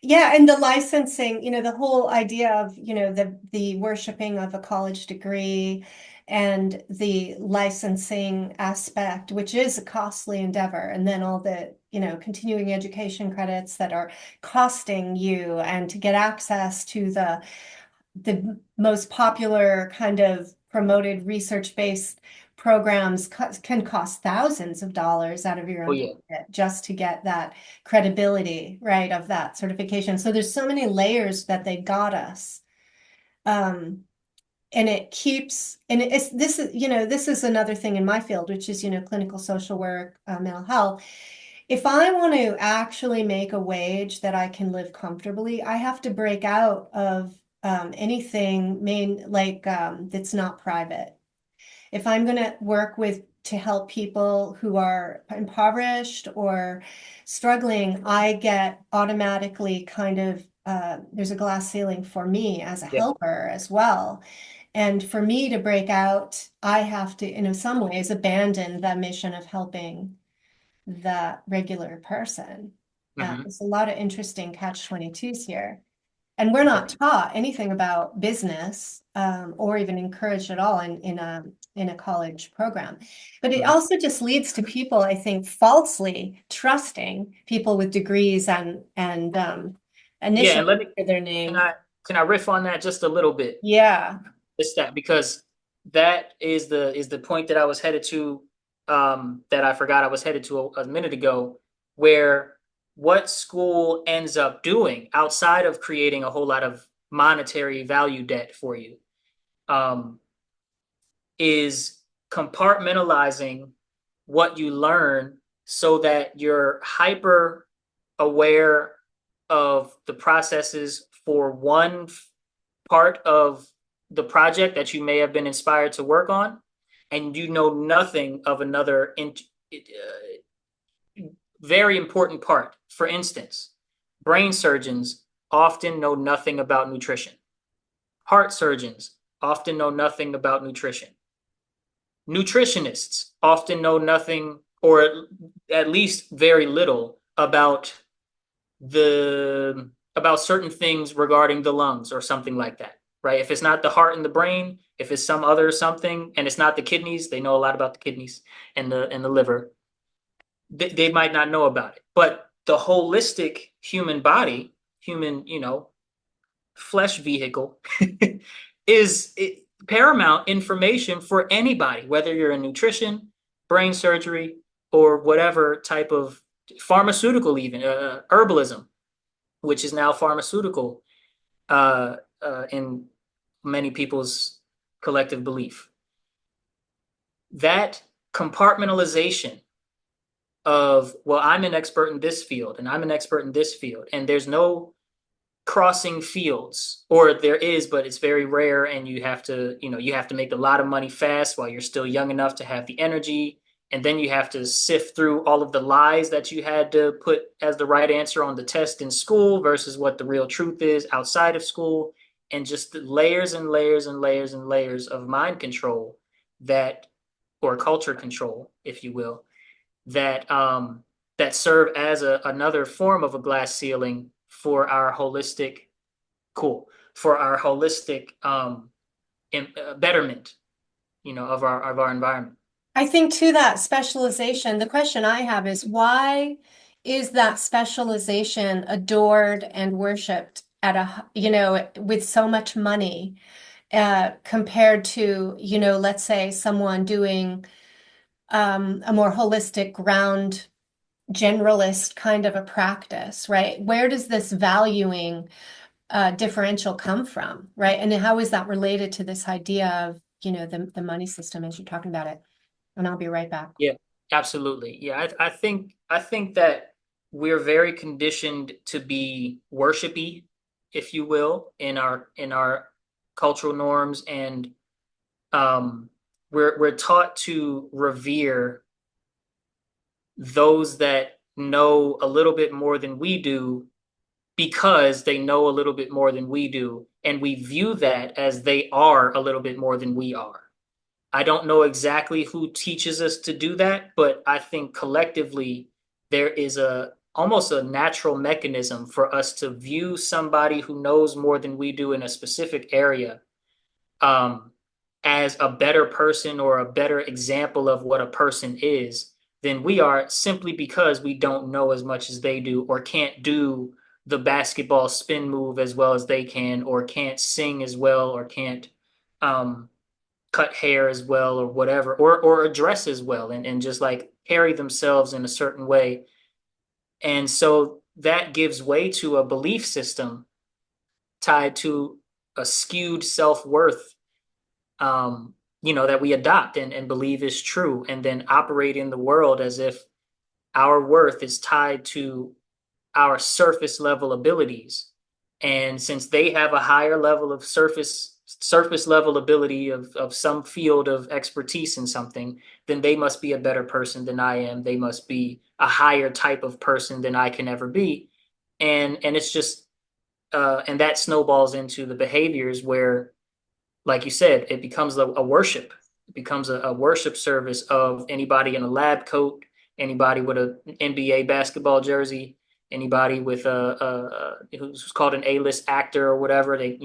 Yeah, and the licensing, the whole idea of, the worshiping of a college degree and the licensing aspect, which is a costly endeavor, and then all the, continuing education credits that are costing you and to get access to the most popular kind of promoted research-based programs can cost thousands of dollars out of your Oh own yeah. pocket just to get that credibility, right, of that certification. So there's so many layers that they got us. Um, and it keeps, and this is another thing in my field, which is, clinical social work, mental health. If I want to actually make a wage that I can live comfortably, I have to break out of anything that's not private. If I'm going to work to help people who are impoverished or struggling, I get automatically kind of there's a glass ceiling for me as a Yeah. helper as well. And for me to break out, I have to, in some ways, abandon the mission of helping the regular person. Hmm. There's a lot of interesting catch-22s here. And we're not taught anything about business or even encouraged at all in a college program. But it Hmm. also just leads to people, I think, falsely trusting people with degrees and Yeah, initials and let me to their can name. I can I riff on that just a little bit? Yeah. It's that because that is the point that I was headed to, that I forgot I was headed to a minute ago, where what school ends up doing outside of creating a whole lot of monetary value debt for you, um, is compartmentalizing what you learn so that you're hyper aware of the processes for one part of the project that you may have been inspired to work on, and you know nothing of another very important part. For instance, brain surgeons often know nothing about nutrition. Heart surgeons often know nothing about nutrition. Nutritionists often know nothing, or at least very little, about certain things regarding the lungs or something like that, right? If it's not the heart and the brain, if it's some other something, and it's not the kidneys, they know a lot about the kidneys and the liver. They might not know about it, but the holistic human body, human, flesh vehicle, is paramount information for anybody, whether you're in nutrition, brain surgery, or whatever type of pharmaceutical, even herbalism, which is now pharmaceutical in many people's collective belief. That compartmentalization of, well, I'm an expert in this field and I'm an expert in this field, and there's no crossing fields, or there is, but it's very rare, and you have to make a lot of money fast while you're still young enough to have the energy, and then you have to sift through all of the lies that you had to put as the right answer on the test in school versus what the real truth is outside of school, and just layers and layers and layers and layers of mind control, that, or culture control, if you will, that serve as another form of a glass ceiling for our holistic, cool, for our holistic betterment, of our environment. I think to that specialization, the question I have is why is that specialization adored and worshipped with so much money, compared to, let's say someone doing a more holistic ground generalist kind of a practice, right? Where does this valuing differential come from, right? And how is that related to this idea of, the money system as you're talking about it? And I'll be right back. Yeah, absolutely. Yeah, I think that we're very conditioned to be worshipy, if you will, in our cultural norms, and we're taught to revere those that know a little bit more than we do, because they know a little bit more than we do, and we view that as they are a little bit more than we are. I don't know exactly who teaches us to do that, but I think collectively there is almost a natural mechanism for us to view somebody who knows more than we do in a specific area, um, as a better person or a better example of what a person is than we are, simply because we don't know as much as they do, or can't do the basketball spin move as well as they can, or can't sing as well, or can't um, cut hair as well, or whatever, or dress as well, and just like carry themselves in a certain way. And so that gives way to a belief system tied to a skewed self-worth, that we adopt and believe is true, and then operate in the world as if our worth is tied to our surface level abilities. And since they have a higher level of surface level ability of some field of expertise in something, then they must be a better person than I am. They must be a higher type of person than I can ever be. And it's just and that snowballs into the behaviors where, like you said, it becomes a worship. It becomes a worship service of anybody in a lab coat, anybody with an NBA basketball jersey, anybody with who's called an A-list actor or whatever. They,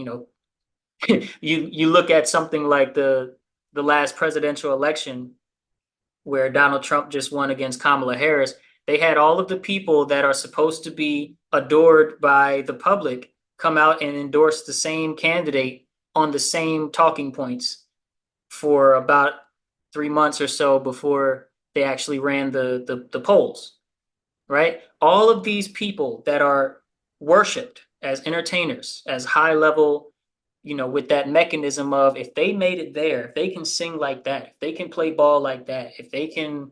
you look at something like the last presidential election where Donald Trump just won against Kamala Harris. They had all of the people that are supposed to be adored by the public come out and endorse the same candidate on the same talking points for about 3 months or so before they actually ran the polls, right? All of these people that are worshipped as entertainers, as high level, with that mechanism of, if they made it there, if they can sing like that, if they can play ball like that, if they can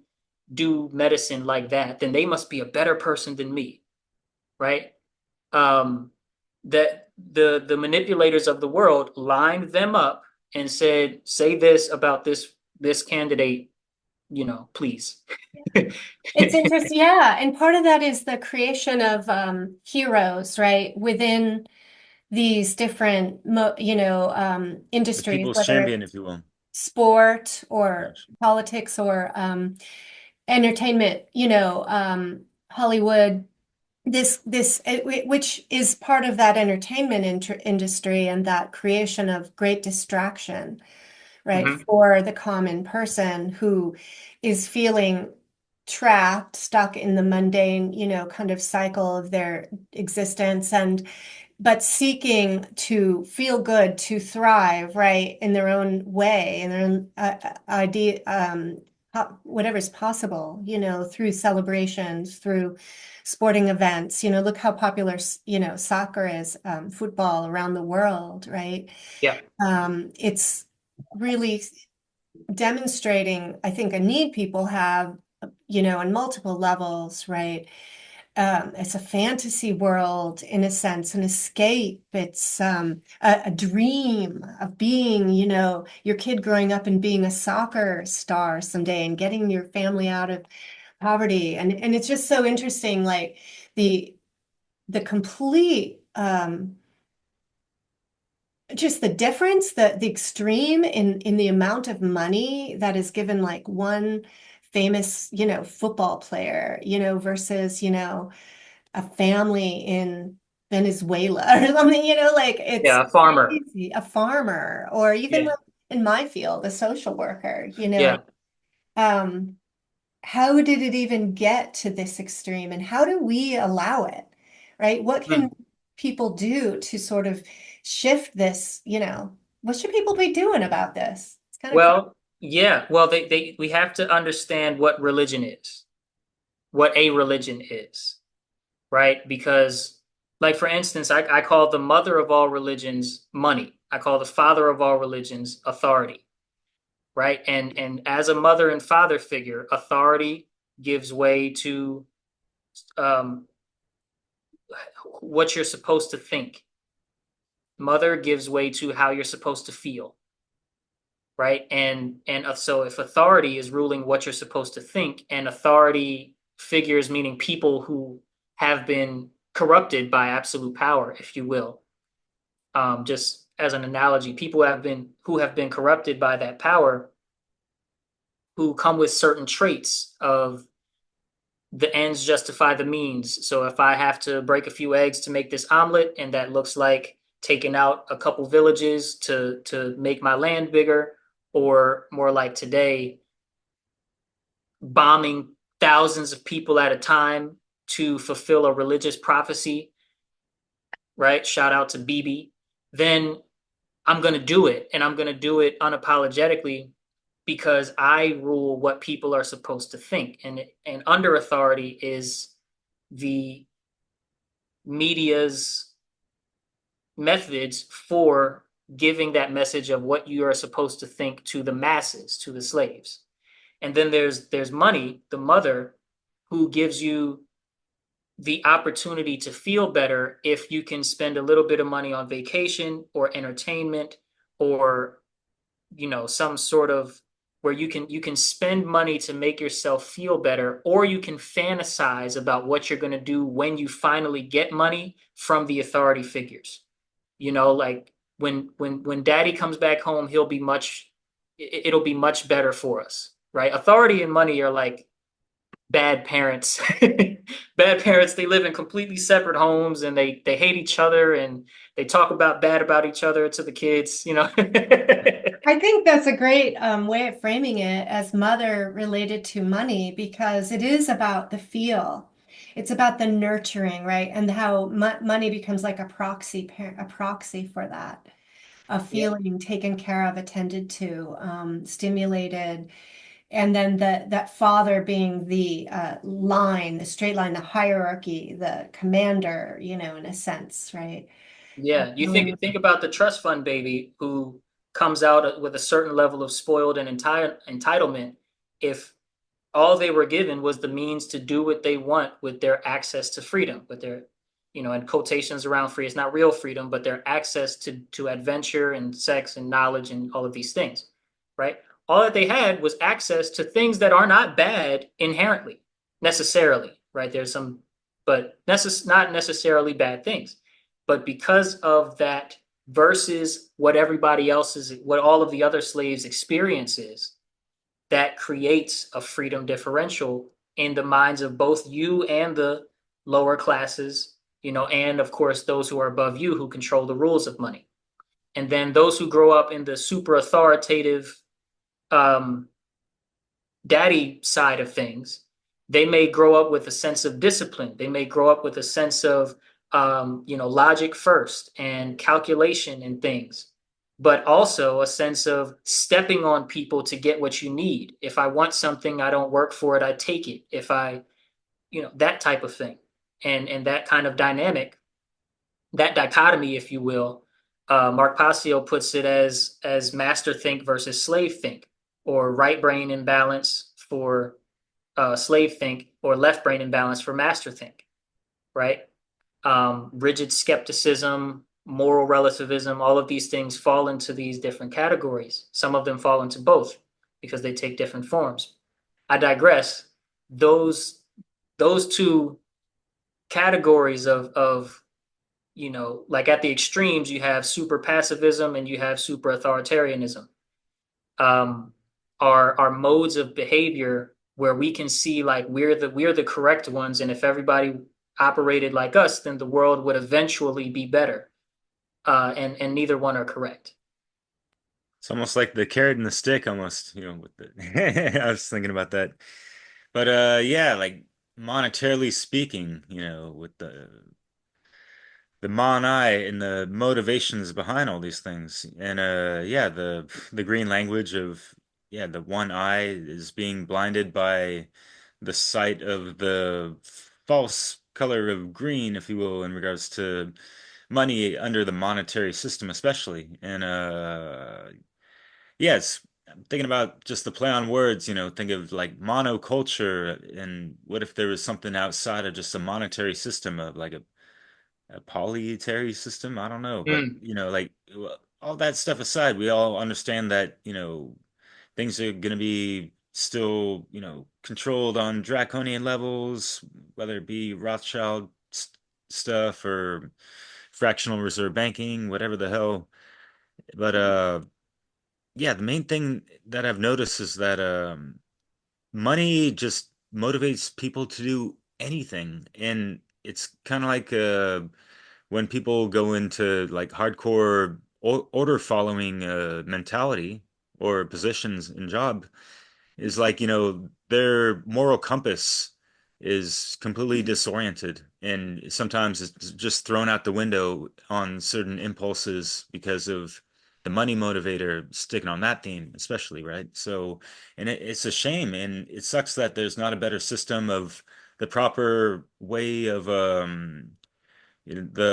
do medicine like that, then they must be a better person than me, right? Um, that the manipulators of the world lined them up and said, say this about this candidate, please. It's interesting. Yeah. And part of that is the creation of heroes, right? Within these different, The industries, people's whether champion, it's if you will. sport or Gotcha. politics or entertainment, Hollywood, which is part of that entertainment industry and that creation of great distraction, right, Hmm. for the common person who is feeling trapped, stuck in the mundane, kind of cycle of their existence, and but seeking to feel good, to thrive, right, in their own way, in their own idea, whatever's possible, through celebrations, through sporting events. Look how popular, soccer is, football around the world, right? Yeah. It's really demonstrating, I think, a need people have, on multiple levels, right? It's a fantasy world in a sense, an escape. It's a dream of being, your kid growing up and being a soccer star someday and getting your family out of poverty. And it's just so interesting, like the complete just the difference, the extreme in the amount of money that is given like one famous, football player, versus, a family in Venezuela or something, like it's Yeah, a farmer. crazy. A farmer, or even Yeah. like in my field, a social worker, Yeah. um, how did it even get to this extreme and how do we allow it, right? What can Hmm. people do to sort of shift this, what should people be doing about this? It's kind of crazy. Well, yeah. Well, we have to understand what religion is, what a religion is, right? Because, like, for instance, I call the mother of all religions money. I call the father of all religions authority, right? And as a mother and father figure, authority gives way to um, what you're supposed to think. Mother gives way to how you're supposed to feel, right? And so if authority is ruling what you're supposed to think, and authority figures, meaning people who have been corrupted by absolute power, if you will, just as an analogy, people who have been corrupted by that power, who come with certain traits of the ends justify the means. So if I have to break a few eggs to make this omelet, and that looks like taking out a couple villages to make my land bigger, or more like today, bombing thousands of people at a time to fulfill a religious prophecy, right? Shout out to Bibi. Then I'm going to do it, and I'm going to do it unapologetically because I rule what people are supposed to think. And under authority is the media's methods for giving that message of what you are supposed to think to the masses, to the slaves. And then there's money, the mother, who gives you the opportunity to feel better if you can spend a little bit of money on vacation or entertainment, or some sort of where you can spend money to make yourself feel better, or you can fantasize about what you're going to do when you finally get money from the authority figures. Like when daddy comes back home, it'll be much better for us, right? Authority and money are like bad parents. Bad parents, they live in completely separate homes, and they hate each other, and they talk about bad about each other to the kids. I think that's a great way of framing it as mother related to money because it is about the feel. It's about the nurturing, right? And how money becomes like a proxy for that, a Yeah. feeling taken care of, attended to, stimulated, and then that father being the line, the straight line, the hierarchy, the commander, in a sense, right? Yeah, you Feeling. think about the trust fund baby who comes out with a certain level of spoiled and entitlement. If all they were given was the means to do what they want with their access to freedom, with their, and quotations around free. It's not real freedom, but their access to adventure and sex and knowledge and all of these things, right? All that they had was access to things that are not bad inherently, necessarily, right? There's some, but not necessarily bad things. But because of that versus what everybody else is, what all of the other slaves experiences, that creates a freedom differential in the minds of both you and the lower classes, and of course those who are above you who control the rules of money. And then those who grow up in the super authoritative um, daddy side of things, they may grow up with a sense of discipline. They may grow up with a sense of, logic first and calculation and things, but also a sense of stepping on people to get what you need. If I want something, I don't work for it, I take it. If I, that type of thing. And that kind of dynamic, that dichotomy, if you will, Mark Passio puts it as master think versus slave think, or right brain imbalance for slave think, or left brain imbalance for master think, right? Rigid skepticism, moral relativism, all of these things fall into these different categories. Some of them fall into both because they take different forms. I digress. Those two categories of like at the extremes, you have super passivism and you have super authoritarianism. Um, are modes of behavior where we can see like we're the correct ones, and if everybody operated like us, then the world would eventually be better. And neither one are correct. It's almost like the carrot and the stick, almost, with the I was thinking about that. But yeah, like monetarily speaking, with the Manai and the motivations behind all these things. And yeah, the green language of yeah, the one eye is being blinded by the sight of the false color of green, if you will, in regards to money under the monetary system, especially. And yes, I'm thinking about just the play on words, think of like monoculture, and what if there was something outside of just a monetary system of like a polyetary system? I don't know, but Mm, like all that stuff aside, we all understand that, things are going to be still, controlled on draconian levels, whether it be Rothschild stuff or fractional reserve banking, whatever the hell. But yeah, the main thing that I've noticed is that money just motivates people to do anything, and it's kind of like when people go into like hardcore order following mentality or positions in job, is like, their moral compass is completely disoriented, and sometimes it's just thrown out the window on certain impulses because of the money motivator sticking on that theme, especially, right? So, and it's a shame, and it sucks that there's not a better system of the proper way of the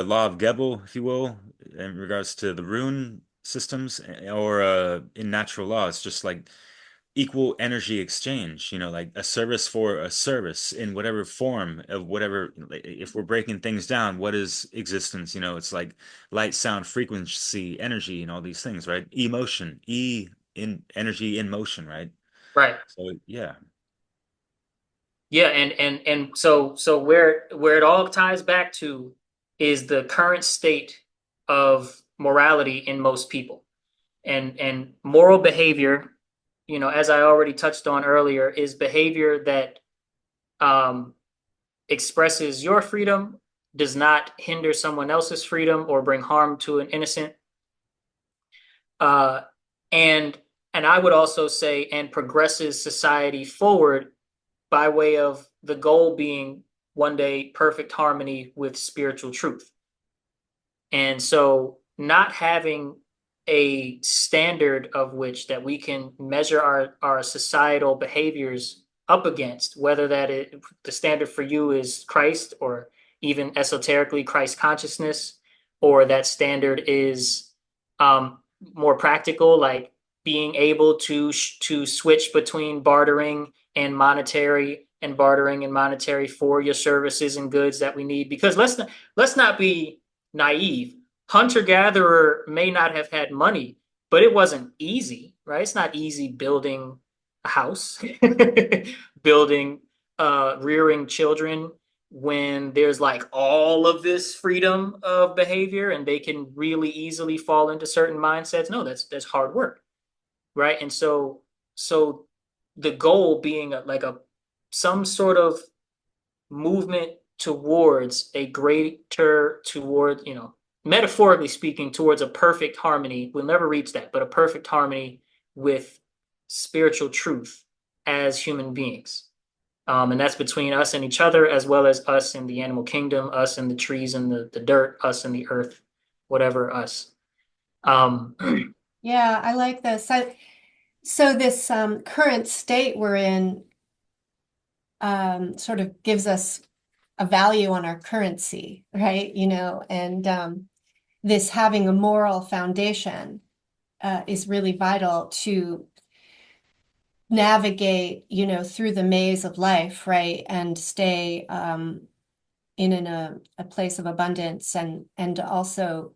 law of Gebel, if you will, in regards to the rune systems, or in natural law. It's just like equal energy exchange, like a service for a service in whatever form of whatever. Like, if we're breaking things down, what is existence? It's like light, sound, frequency, energy, and all these things, right? Emotion, in energy in motion, right? right. So yeah. Yeah, and so where it all ties back to is the current state of morality in most people. And moral behavior, as I already touched on earlier, is behavior that um, expresses your freedom, does not hinder someone else's freedom or bring harm to an innocent. Uh, and and I would also say, and progresses society forward by way of the goal being one day perfect harmony with spiritual truth. And so not having a standard of which that we can measure our societal behaviors up against, whether the standard for you is Christ, or even esoterically Christ consciousness, or that standard is more practical, like being able to switch between bartering and monetary and bartering and monetary for your services and goods that we need. Because let's not be naive. Hunter gatherer may not have had money, but it wasn't easy, right? It's not easy building a house, building, rearing children when there's like all of this freedom of behavior and they can really easily fall into certain mindsets. No, that's hard work, right? And so the goal being like a some sort of movement towards a greater toward, metaphorically speaking, towards a perfect harmony. We'll never reach that, but a perfect harmony with spiritual truth as human beings. And that's between us and each other, as well as us and the animal kingdom, us and the trees and the dirt, us and the earth, whatever us. Um, Yeah, I like this. So this current state we're in sort of gives us a value on our currency, right? And this having a moral foundation is really vital to navigate, through the maze of life, right? And stay in a place of abundance and also,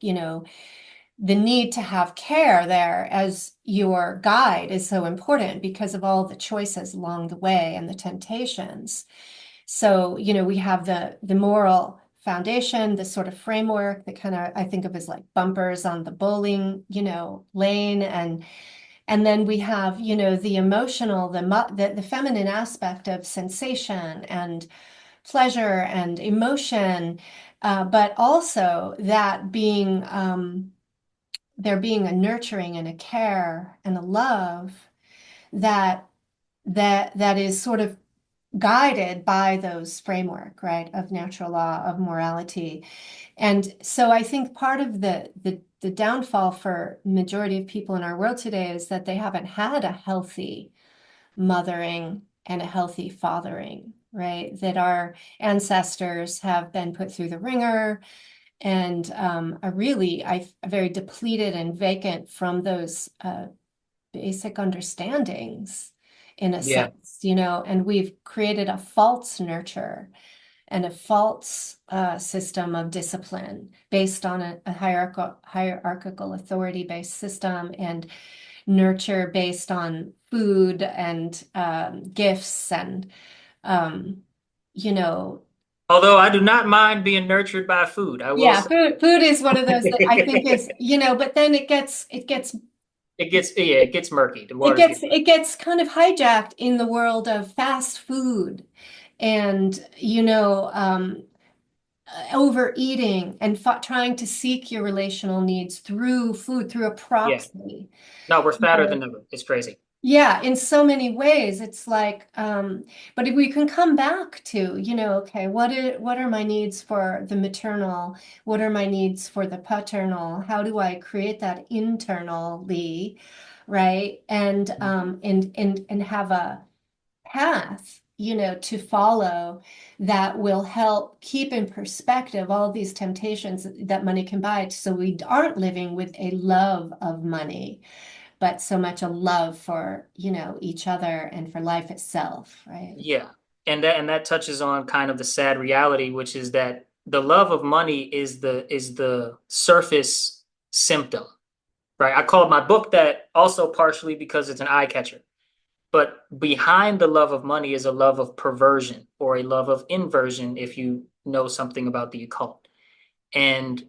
the need to have care there as your guide is so important because of all the choices along the way and the temptations. So, we have the moral foundation, this sort of framework that kind of I think of as like bumpers on the bowling, lane, and then we have, the emotional, the feminine aspect of sensation and pleasure and emotion, but also that being there being a nurturing and a care and a love that that is sort of guided by those framework, right, of natural law, of morality. And so I think part of the downfall for majority of people in our world today is that they haven't had a healthy mothering and a healthy fathering, right? That our ancestors have been put through the ringer and are really very depleted and vacant from those basic understandings in a yeah. sense, and we've created a false nurture and a false system of discipline based on a hierarchical authority-based system and nurture based on food and gifts and um, you know Although I do not mind being nurtured by food, I will yeah, say. food is one of those that I think is, but then It gets murky. The waters get murky. it gets kind of hijacked in the world of fast food and overeating and trying to seek your relational needs through food, through a Yeah. proxy. No, we're You fatter know, than ever. It's crazy. yeah, in so many ways, it's like, but if we can come back to, okay, what are my needs for the maternal? What are my needs for the paternal? How do I create that internally, right? And have a path, to follow that will help keep in perspective all these temptations that money can buy, so we aren't living with a love of money but so much a love for, each other and for life itself, right? Yeah. And that touches on kind of the sad reality, which is that the love of money is the surface symptom, right? I called my book that also partially because it's an eye catcher. But behind the love of money is a love of perversion or a love of inversion if you know something about the occult. And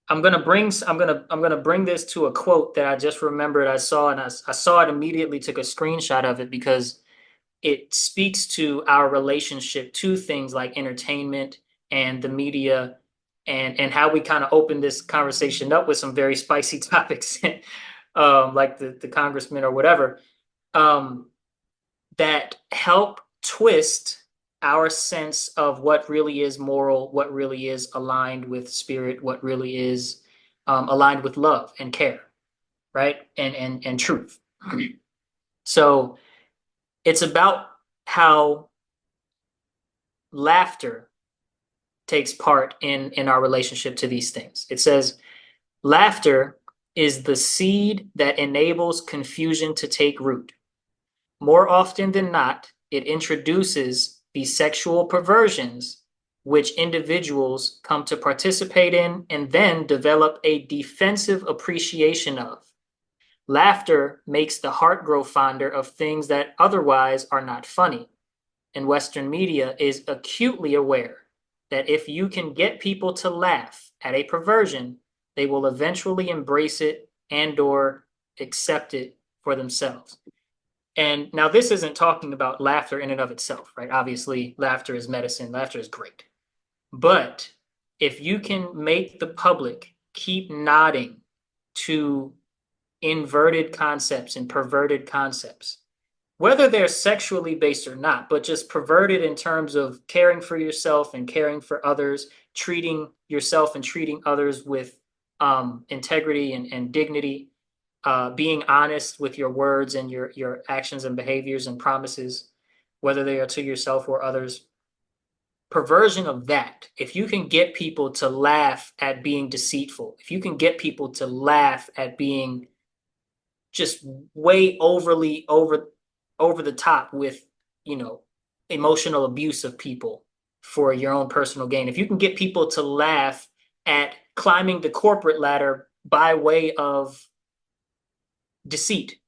I'm gonna bring this to a quote that I just remembered I saw, and I saw it immediately, took a screenshot of it because it speaks to our relationship to things like entertainment and the media, and how we kind of open this conversation up with some very spicy topics, like the congressman or whatever, um, that help twist our sense of what really is moral, what really is aligned with spirit, what really is aligned with love and care, right? And truth. So it's about how laughter takes part in our relationship to these things. It says laughter is the seed that enables confusion to take root. more often than not, it introduces these sexual perversions, which individuals come to participate in and then develop a defensive appreciation of. Laughter makes the heart grow fonder of things that otherwise are not funny. And Western media is acutely aware that if you can get people to laugh at a perversion, they will eventually embrace it and or accept it for themselves. And now this isn't talking about laughter in and of itself, right? Obviously, laughter is medicine, laughter is great. But if you can make the public keep nodding to inverted concepts and perverted concepts, whether they're sexually based or not, but just perverted in terms of caring for yourself and caring for others, treating yourself and treating others with integrity and dignity, being honest with your words and your actions and behaviors and promises, whether they are to yourself or others. Perversion of that, if you can get people to laugh at being deceitful, if you can get people to laugh at being just way over the top with, you know, emotional abuse of people for your own personal gain. If you can get people to laugh at climbing the corporate ladder by way of deceit,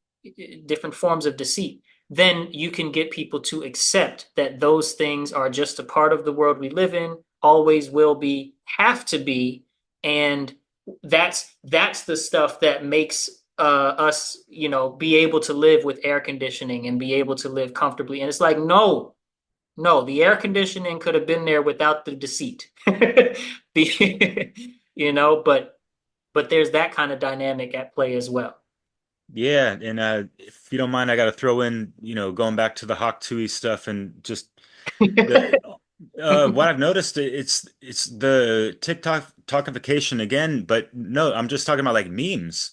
different forms of deceit, then you can get people to accept that those things are just a part of the world we live in, always will be, have to be, and that's the stuff that makes us, you know, be able to live with air conditioning and be able to live comfortably. And it's like, no, no, the air conditioning could have been there without the deceit. You know, but there's that kind of dynamic at play as well. Yeah, and if you don't mind, I got to throw in, going back to the Hawk Tuohy stuff and just the what I've noticed, it's the TikTok talkification again, but no, I'm just talking about like memes.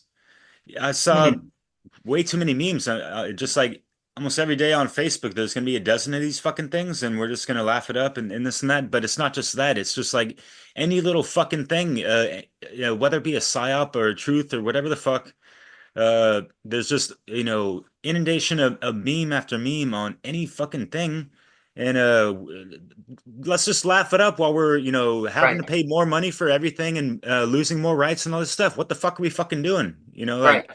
I saw Mhm. way too many memes. Just like almost every day on Facebook, there's gonna be a dozen of these fucking things, and we're just gonna laugh it up and this and that. But it's not just that. It's just like any little fucking thing, whether it be a psyop or a truth or whatever the fuck. There's just, inundation of meme after meme on any fucking thing. And let's just laugh it up while we're, having to Right, pay more money for everything and losing more rights and all this stuff. What the fuck are we fucking doing? right. Like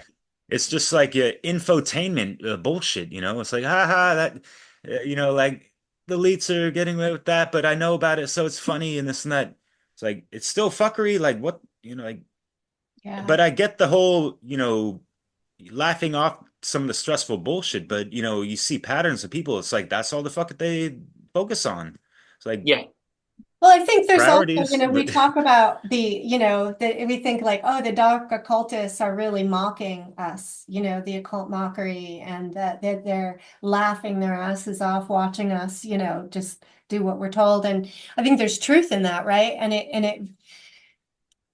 it's just like infotainment bullshit, It's like, haha, that, like the elites are getting away with that, but I know about it, so it's funny and this and that. It's like, it's still fuckery. Like what, like, Yeah. but I get the whole, laughing off some of the stressful bullshit, but you see patterns of people. It's like that's all the fuck they focus on. It's like Yeah, Well, I think there's also, priorities, we but talk about we think like, oh, the dark occultists are really mocking us, the occult mockery, and that they're laughing their asses off watching us, just do what we're told. And I think there's truth in that, right?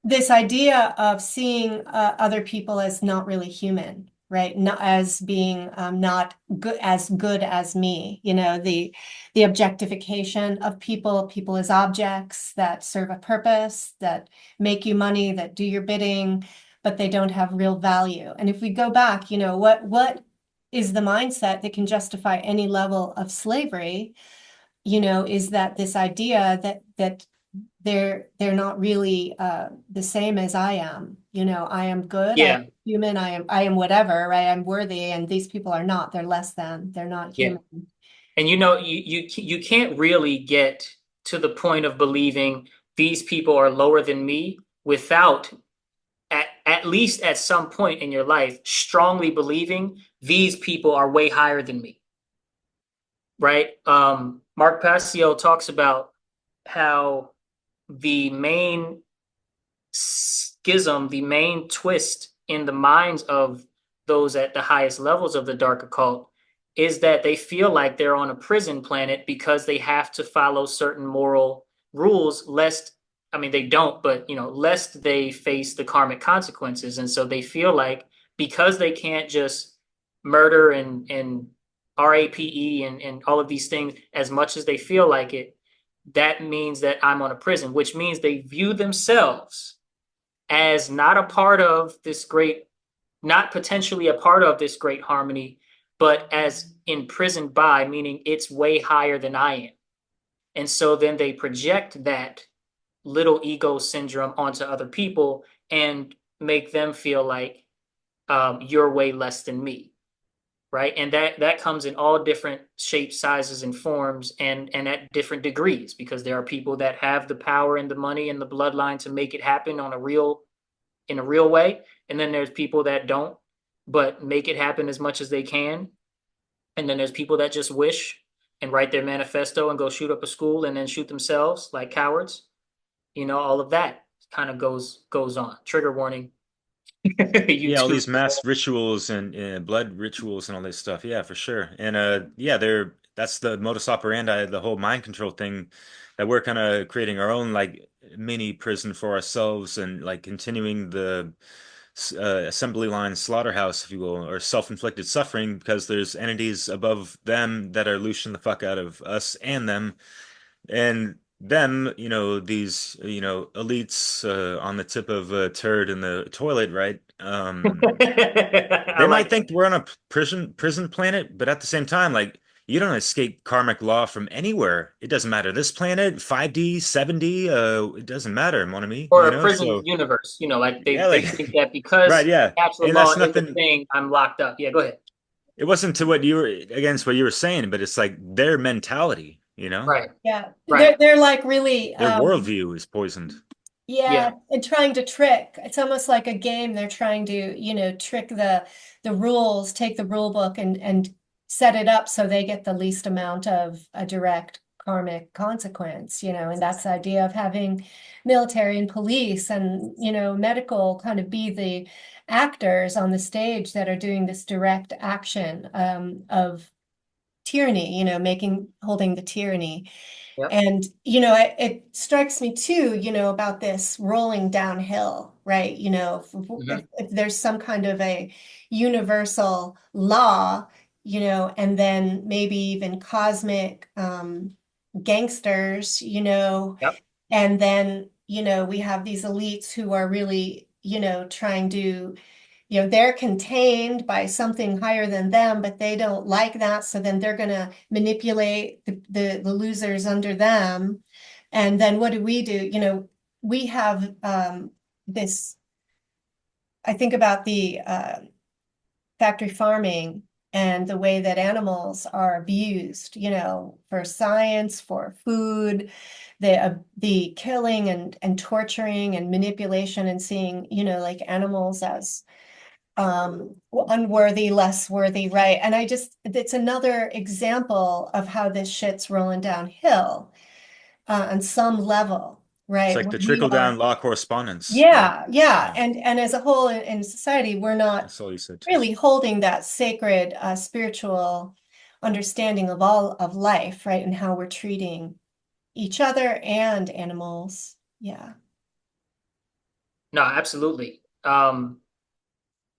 This idea of seeing other people as not really human, right? Not as being not good as me, the objectification of people as objects that serve a purpose, that make you money, that do your bidding, but they don't have real value. And if we go back, what is the mindset that can justify any level of slavery? Is that this idea that they're not really the same as I am. I am good, I am yeah, human, I am whatever, right? I'm worthy, and these people are not. They're less than. They're not yeah. human. And you can't really get to the point of believing these people are lower than me without at least at some point in your life strongly believing these people are way higher than me, right? Mark Passio talks about how the main schism, the main twist in the minds of those at the highest levels of the dark occult is that they feel like they're on a prison planet because they have to follow certain moral rules, lest, I mean, they don't, but, lest they face the karmic consequences. And so they feel like because they can't just murder and RAPE and all of these things as much as they feel like it, that means that I'm on a prison, which means they view themselves as not a part of this great, not potentially a part of this great harmony, but as imprisoned by, meaning it's way higher than I am. And so then they project that little ego syndrome onto other people and make them feel like you're way less than me, right? And that comes in all different shapes, sizes, and forms, and at different degrees, because there are people that have the power and the money and the bloodline to make it happen in a real way, and then there's people that don't, but make it happen as much as they can, and then there's people that just wish and write their manifesto and go shoot up a school and then shoot themselves like cowards. All of that kind of goes on. Trigger warning. Yeah, all YouTube. these mass rituals and blood rituals and all this stuff. Yeah, for sure. And yeah, that's the modus operandi, the whole mind control thing that we're kind of creating our own like mini prison for ourselves and like continuing the assembly line slaughterhouse, if you will, or self-inflicted suffering because there's entities above them that are loosing the fuck out of us and them. And them, these, elites on the tip of a turd in the toilet, right? I They might like think we're on a prison planet, but at the same time, like you don't escape karmic law from anywhere. It doesn't matter. This planet, 5D, 7D, it doesn't matter, mon ami, or a prison So universe, like yeah, they like think that right, because yeah. natural And law that's is a nothing. thing, I'm locked up. Yeah, go ahead. It wasn't to what you were against what you were saying, but it's like their mentality, Right, Yeah, right. they're like really their worldview is poisoned. yeah, Yeah. and trying to trick. It's almost like a game. They're trying to, trick the rules, take the rule book and set it up so they get the least amount of a direct karmic consequence, and that's the idea of having military and police and, medical kind of be the actors on the stage that are doing this direct action of tyranny, holding the tyranny. Yep. And, it strikes me too, about this rolling downhill, right? Hmm. If there's some kind of a universal law, and then maybe even cosmic gangsters, Yep. and then, we have these elites who are really, trying to they're contained by something higher than them, but they don't like that. So then they're going to manipulate the losers under them. And then what do? We have this, I think about the factory farming and the way that animals are abused, for science, for food, the killing and torturing and manipulation and seeing, like animals as unworthy, less worthy, right? And it's another example of how this shit's rolling downhill on some level, It's right? like Where the we trickle are, down law correspondence, right? yeah, Yeah, and as a whole in society, we're not that's all you said too. really holding that sacred spiritual understanding of all of life, right? And how we're treating each other and animals. Yeah. No, absolutely.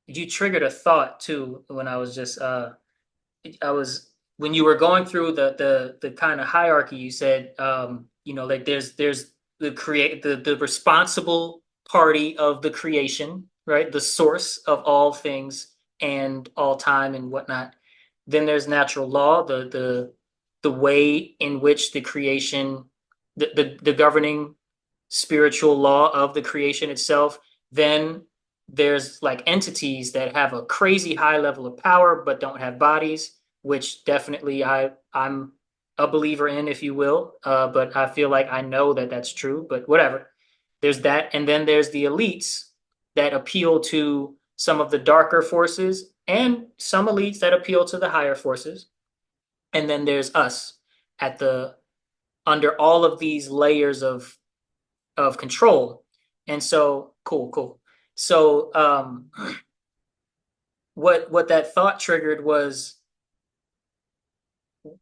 You triggered a thought too when I was when you were going through the kind of hierarchy. You said, like there's the responsible party of the creation, right? The source of all things and all time and whatnot. Then there's natural law, the way in which the creation, the governing spiritual law of the creation itself. Then there's like entities that have a crazy high level of power but don't have bodies, which definitely I'm a believer in, if you will. But I feel like I know that that's true. But whatever. There's that, and then there's the elites that appeal to some of the darker forces, and some elites that appeal to the higher forces. And then there's us at the under all of these layers of control. And so cool. So what that thought triggered was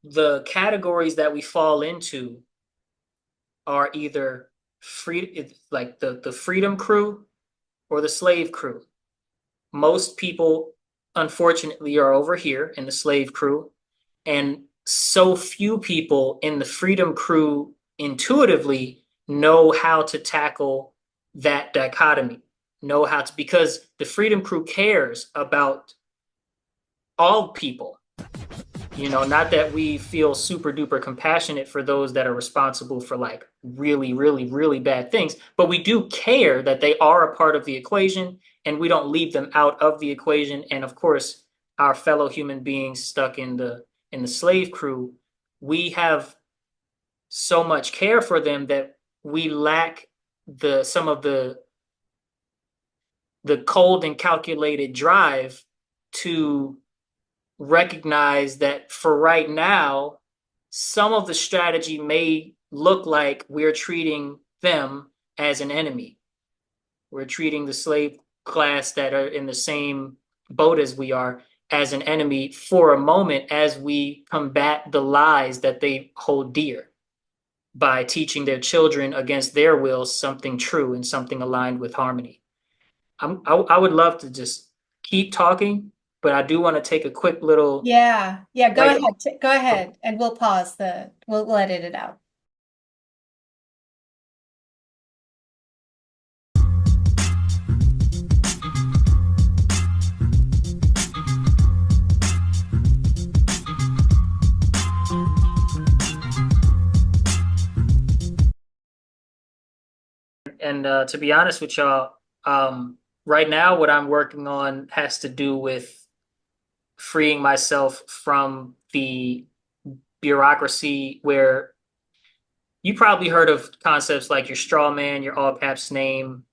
the categories that we fall into are either free, like the freedom crew or the slave crew. Most people unfortunately are over here in the slave crew, and so few people in the freedom crew intuitively know how to tackle that dichotomy, because the freedom crew cares about all people, Not that we feel super duper compassionate for those that are responsible for like really, really, really bad things, but we do care that they are a part of the equation and we don't leave them out of the equation. And of course, our fellow human beings stuck in the slave crew, we have so much care for them that we lack the some of the cold and calculated drive to recognize that for right now, some of the strategy may look like we're treating them as an enemy. We're treating the slave class that are in the same boat as we are as an enemy for a moment as we combat the lies that they hold dear by teaching their children against their will something true and something aligned with harmony. I would love to just keep talking, but I do want to take a quick little Yeah, yeah, go like ahead. Go ahead, and we'll pause we'll edit it out. and to be honest with y'all, right now what I'm working on has to do with freeing myself from the bureaucracy where you probably heard of concepts like your straw man, your all caps name,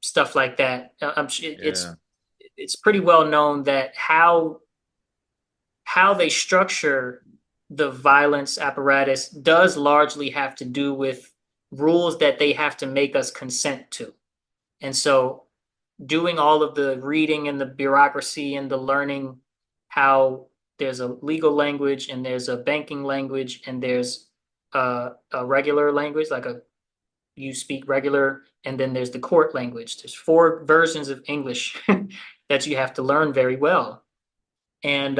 stuff like that. Yeah. It's pretty well known that how they structure the violence apparatus does largely have to do with rules that they have to make us consent to. And so doing all of the reading and the bureaucracy and the learning how there's a legal language and there's a banking language and there's a regular language, like a you speak regular, and then there's the court language. There's four versions of English that you have to learn very well. And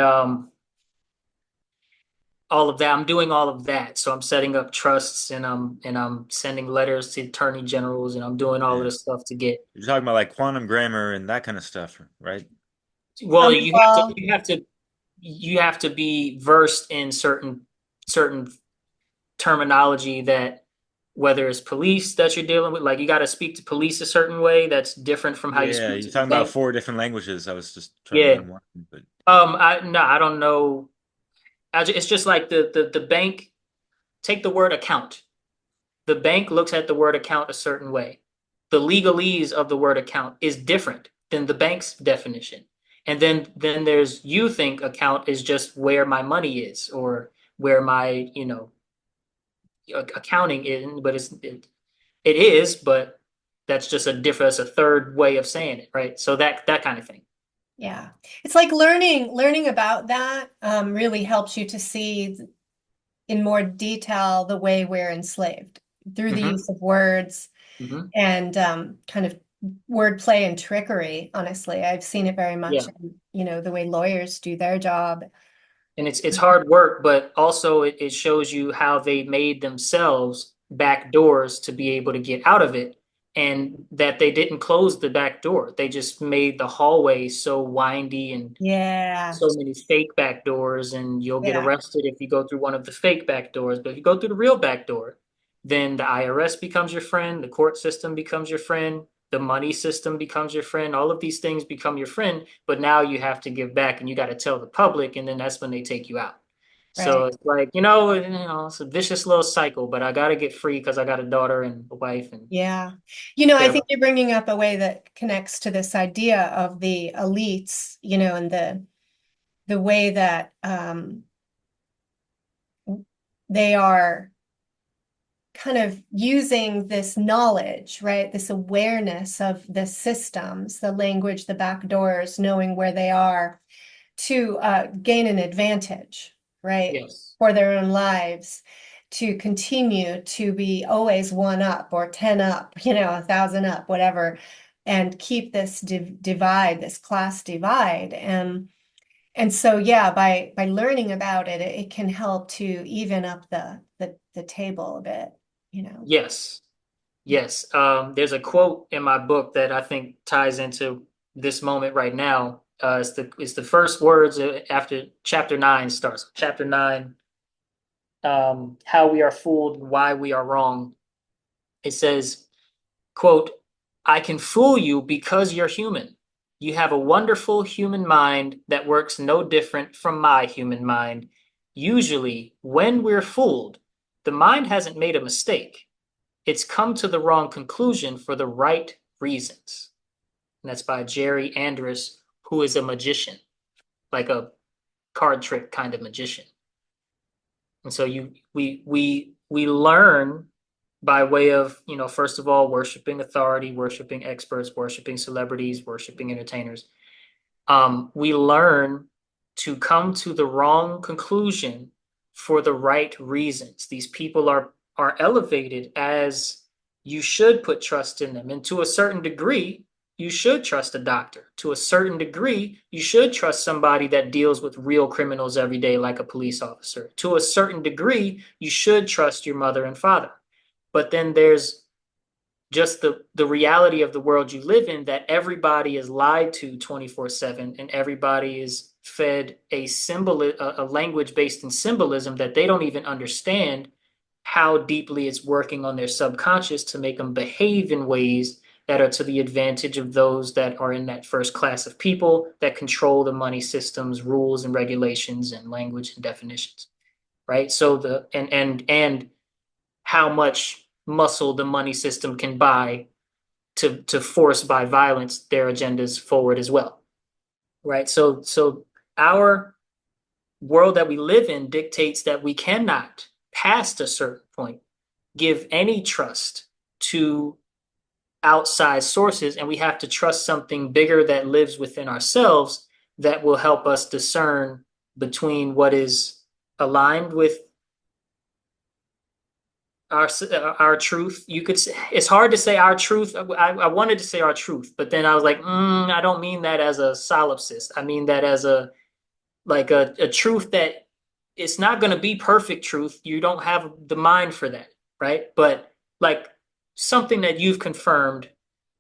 all of that. I'm doing all of that. So I'm setting up trusts and I'm sending letters to attorney generals and I'm doing all of Yeah. this stuff to get. You're talking about like quantum grammar and that kind of stuff, right? Well, Well, you have to be versed in certain terminology that whether it's police that you're dealing with, like you got to speak to police a certain way that's different from how you Yeah, speak you're to the talking about bank. four different languages. I was just trying to Yeah. learn one, but I no, I don't know. It's just like the bank. Take the word account. The bank looks at the word account a certain way. The legalese of the word account is different than the bank's definition. And then there's you think account is just where my money is or where my, accounting is, but it is, but that's just that's a third way of saying it, right? So that kind of thing. yeah. It's like learning about that really helps you to see in more detail the way we're enslaved through the Hmm. use of words Hmm. and kind of wordplay and trickery. Honestly, I've seen it very much Yeah. in, the way lawyers do their job. And it's hard work, but also it shows you how they made themselves back doors to be able to get out of it, and that they didn't close the back door. They just made the hallway so windy and Yeah, so many fake back doors, and you'll get yeah, arrested if you go through one of the fake back doors. But if you go through the real back door, then the IRS becomes your friend, the court system becomes your friend, the money system becomes your friend. All of these things become your friend, but now you have to give back and you got to tell the public, and then that's when they take you out. So right. it's like, it's a vicious little cycle, but I got to get free because I got a daughter and a wife and Yeah. I care think about. you're bringing up a way that connects to this idea of the elites, and the way that they are kind of using this knowledge, right? This awareness of the systems, the language, the back doors, knowing where they are to gain an advantage, right? Yes. For their own lives, to continue to be always one up or 10 up, 1,000 up, whatever, and keep this divide, this class divide. And so, yeah, by learning about it, it can help to even up the table a bit. Yes. Yes. There's a quote in my book that I think ties into this moment right now. It's the first words after chapter 9 starts. Chapter 9, how we are fooled, why we are wrong. It says, quote, I can fool you because you're human. You have a wonderful human mind that works no different from my human mind. Usually, when we're fooled, the mind hasn't made a mistake. It's come to the wrong conclusion for the right reasons. And that's by Jerry Andrus, who is a magician, like a card trick kind of magician. And so we learn by way of, first of all, worshiping authority, worshiping experts, worshiping celebrities, worshiping entertainers. We learn to come to the wrong conclusion for the right reasons. These people are elevated as you should put trust in them. And to a certain degree, you should trust a doctor. To a certain degree, you should trust somebody that deals with real criminals every day, like a police officer. To a certain degree, you should trust your mother and father. But then there's just the reality of the world you live in, that everybody is lied to 24/7, and everybody is fed a language based in symbolism that they don't even understand how deeply it's working on their subconscious to make them behave in ways that are to the advantage of those that are in that first class of people that control the money systems, rules and regulations and language and definitions, right? So and how much muscle the money system can buy to force by violence their agendas forward as well, right? So our world that we live in dictates that we cannot, past a certain point, give any trust to outside sources, and we have to trust something bigger that lives within ourselves that will help us discern between what is aligned with our truth. You could say, it's hard to say our truth. I wanted to say our truth, but then I was like, I don't mean that as a solipsist. I mean that as a truth that it's not going to be perfect truth. You don't have the mind for that, right? But like something that you've confirmed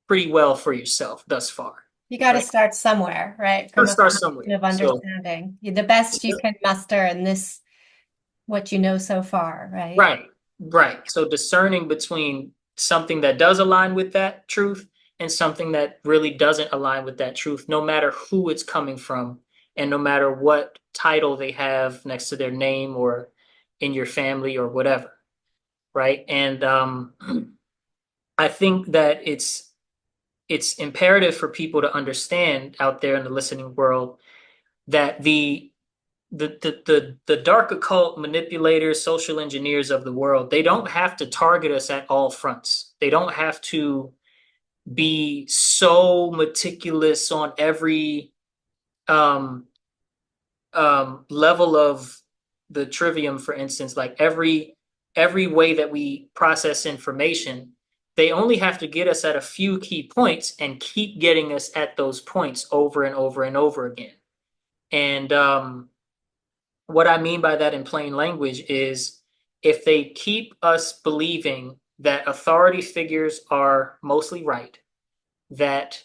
pretty well for yourself thus far, You got to right? start somewhere, right? From Let's a start foundation somewhere. of So, understanding. The best you can muster in this, what you know so far, right? right, right. So discerning between something that does align with that truth and something that really doesn't align with that truth, no matter who it's coming from and no matter what title they have next to their name or in your family or whatever, right? And I think that it's imperative for people to understand out there in the listening world that the dark occult manipulators, social engineers of the world, they don't have to target us at all fronts. They don't have to be so meticulous on every um, level of the trivium, for instance, like every way that we process information. They only have to get us at a few key points and keep getting us at those points over and over and over again. And what I mean by that in plain language is if they keep us believing that authority figures are mostly right, that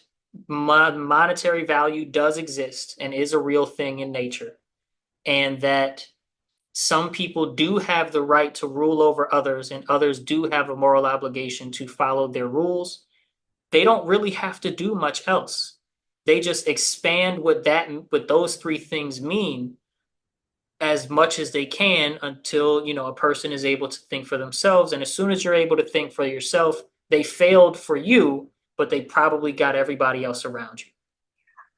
monetary value does exist and is a real thing in nature, and that some people do have the right to rule over others and others do have a moral obligation to follow their rules, they don't really have to do much else. They just expand what those three things mean as much as they can until a person is able to think for themselves. And as soon as you're able to think for yourself, they failed for you, but they probably got everybody else around you.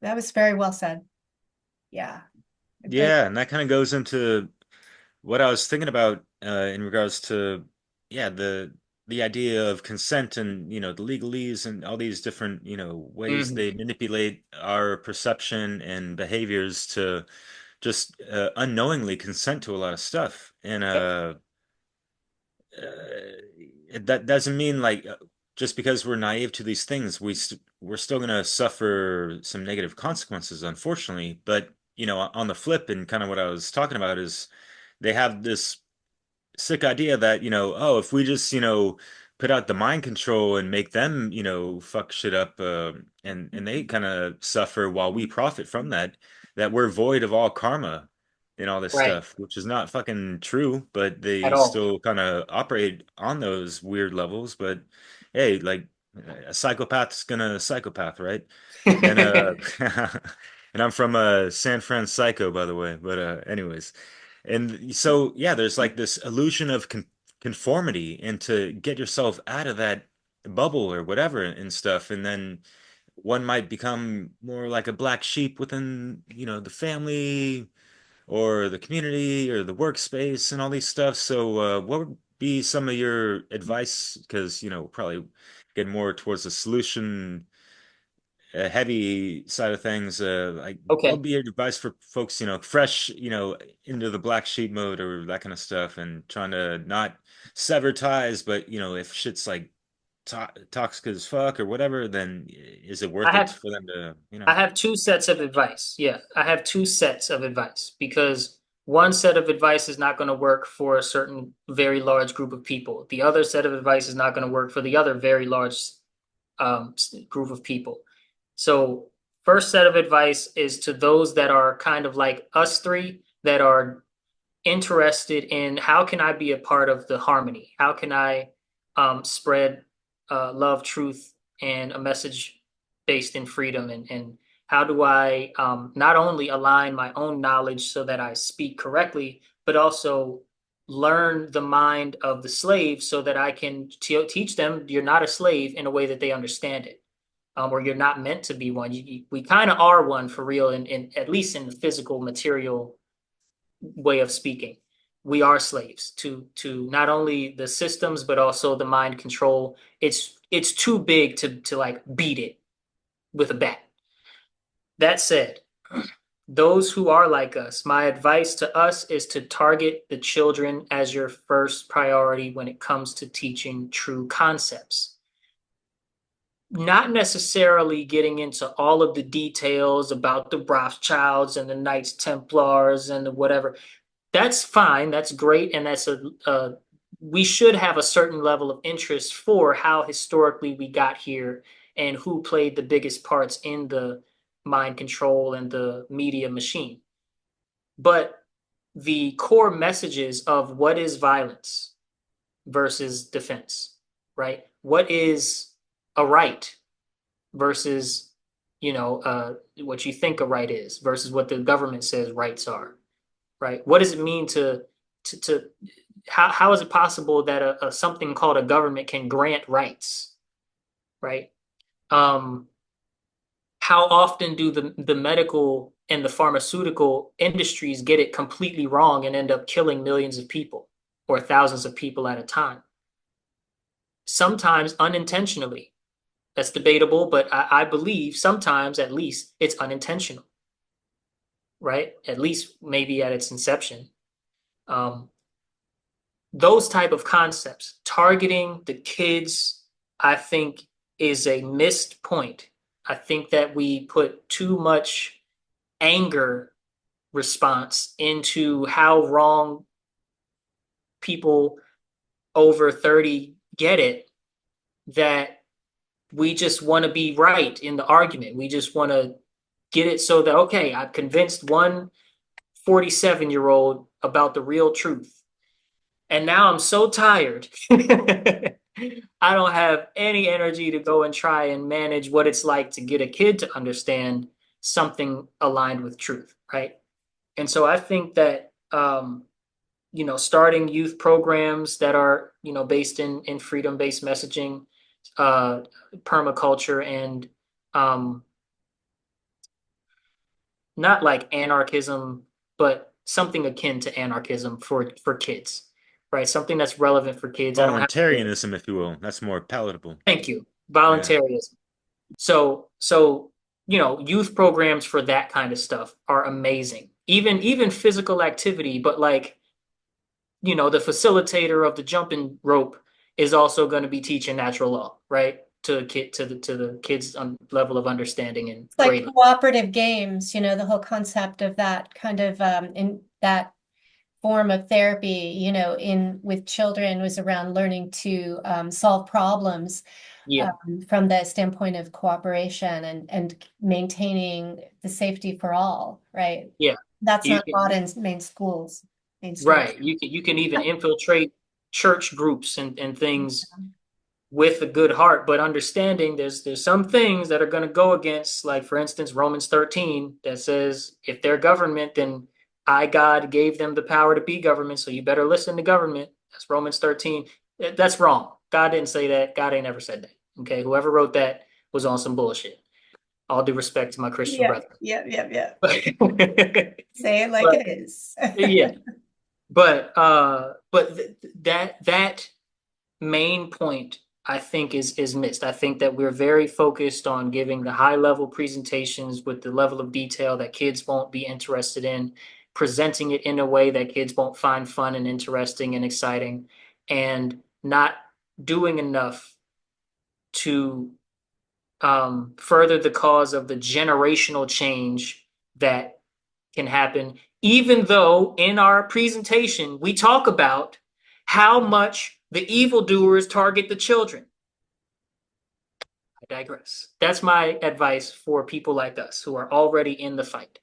That was very well said. Yeah. Good. Yeah, and that kind of goes into what I was thinking about in regards to yeah, the idea of consent and the legalese and all these different ways Mhm. they manipulate our perception and behaviors to just unknowingly consent to a lot of stuff. And Yep. that doesn't mean like just because we're naive to these things, we're still going to suffer some negative consequences, unfortunately. But on the flip, and kind of what I was talking about is they have this sick idea that oh, if we just put out the mind control and make them, fuck shit up, and they kind of suffer while we profit from that. That we're void of all karma and all this Right. stuff, which is not fucking true, but At they all. still kind of operate on those weird levels. But hey, like a psychopath's gonna psychopath, right? And and I'm from San Francisco, by the way. But anyways, and so yeah, there's like this illusion of conformity and to get yourself out of that bubble or whatever and stuff, and then one might become more like a black sheep within, the family or the community or the workspace and all these stuff. So, what would be some of your advice? Because, probably get more towards the solution heavy side of things. Like, what Okay. would be your advice for folks, fresh, into the black sheep mode or that kind of stuff and trying to not sever ties, but, if shit's like toxic as fuck or whatever, then is it I worth it have for them to, I have two sets of advice. Yeah, I have two sets of advice because one set of advice is not going to work for a certain very large group of people. The other set of advice is not going to work for the other very large group of people. So, first set of advice is to those that are kind of like us three that are interested in how can I be a part of the harmony? How can I spread love, truth, and a message based in freedom? And how do I not only align my own knowledge so that I speak correctly, but also learn the mind of the slave so that I can teach them you're not a slave in a way that they understand it. Or you're not meant to be one. We kind of are one for real, in at least in the physical, material way of speaking. We are slaves to not only the systems but also the mind control. It's too big to like beat it with a bat. That said, those who are like us, my advice to us is to target the children as your first priority when it comes to teaching true concepts. Not necessarily getting into all of the details about the Rothschilds and the Knights Templars and the whatever. That's fine. That's great. And we should have a certain level of interest for how historically we got here and who played the biggest parts in the mind control and the media machine. But the core messages of what is violence versus defense, right? What is a right versus, what you think a right is versus what the government says rights are, right? What does it mean to how is it possible that a something called a government can grant rights, right? Um, how often do the medical and the pharmaceutical industries get it completely wrong and end up killing millions of people or thousands of people at a time? Sometimes unintentionally. That's debatable, but I believe sometimes at least it's unintentional, right? At least maybe at its inception. Um, those type of concepts targeting the kids, I think, is a missed point. I think that we put too much anger response into how wrong people over 30 get it, that we just want to be right in the argument. We just want to get it so that, okay, I've convinced one 47-year-old about the real truth. And now I'm so tired. I don't have any energy to go and try and manage what it's like to get a kid to understand something aligned with truth, right? And so I think that starting youth programs that are, based in freedom-based messaging, uh, permaculture, and not like anarchism, but something akin to anarchism for kids, right? Something that's relevant for kids. I don't have to. Voluntarism, if you will. That's more palatable. Thank you. Yeah. Voluntarism. So youth programs for that kind of stuff are amazing. Even physical activity, but like, the facilitator of the jumping rope is also going to be teaching natural law, right? To the kids' level of understanding and Like grading. cooperative games, the whole concept of that kind of in that form of therapy, in with children was around learning to solve problems Yeah, from the standpoint of cooperation and maintaining the safety for all, right? yeah. That's You not can, taught in mainstream. right. You can even infiltrate church groups and things with a good heart, but understanding there's some things that are going to go against, like for instance, Romans 13 that says if they're government, then I, God, gave them the power to be government, so you better listen to government. That's Romans 13. That's wrong. God didn't say that. God ain't never said that. Okay, whoever wrote that was on some bullshit. All due respect to my Christian Yeah, brethren. yeah, yeah, yeah. But Say it like it is. yeah, but that main point I think is missed. I think that we're very focused on giving the high level presentations with the level of detail that kids won't be interested in, presenting it in a way that kids won't find fun and interesting and exciting, and not doing enough to further the cause of the generational change that can happen, even though in our presentation we talk about how much the evildoers target the children. I digress. That's my advice for people like us who are already in the fight.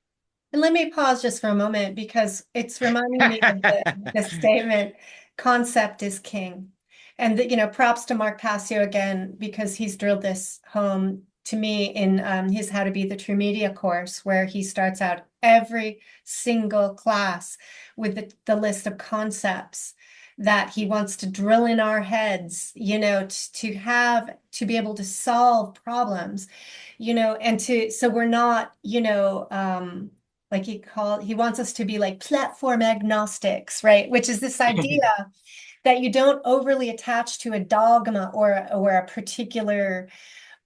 And let me pause just for a moment because it's reminding me of the statement, concept is king. And props to Mark Passio again, because he's drilled this home to me in his How to Be the True Media course, where he starts out every single class with the list of concepts that he wants to drill in our heads, to be able to solve problems, so we're not, like he wants us to be like platform agnostics, right? Which is this idea that you don't overly attach to a dogma or a particular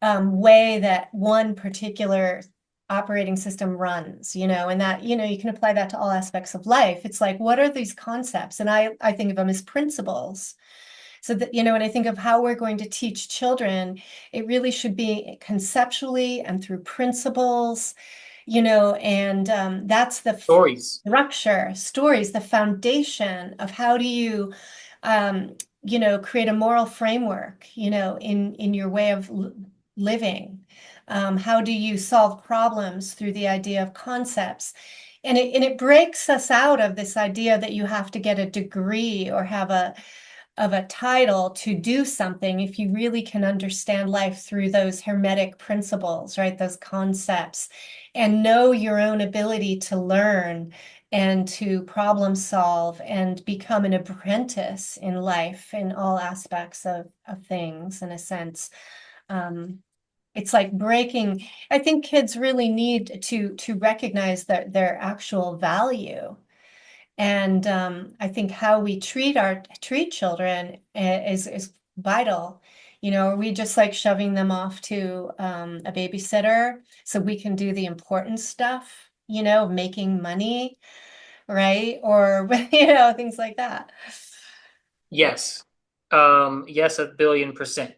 way that one particular operating system runs, and that, you can apply that to all aspects of life. It's like, what are these concepts? And I think of them as principles. So that, when I think of how we're going to teach children, it really should be conceptually and through principles, and that's the Stories. structure, stories, the foundation of how do you, create a moral framework, in your way of living. How do you solve problems through the idea of concepts? And it breaks us out of this idea that you have to get a degree or have a title to do something if you really can understand life through those hermetic principles, right? Those concepts, and know your own ability to learn and to problem solve and become an apprentice in life in all aspects of things, in a sense. It's like breaking. I think kids really need to recognize their actual value. And I think how we treat children is vital. Are we just like shoving them off to a babysitter so we can do the important stuff, making money, right? Or things like that. Yes. Yes, 1,000,000,000%.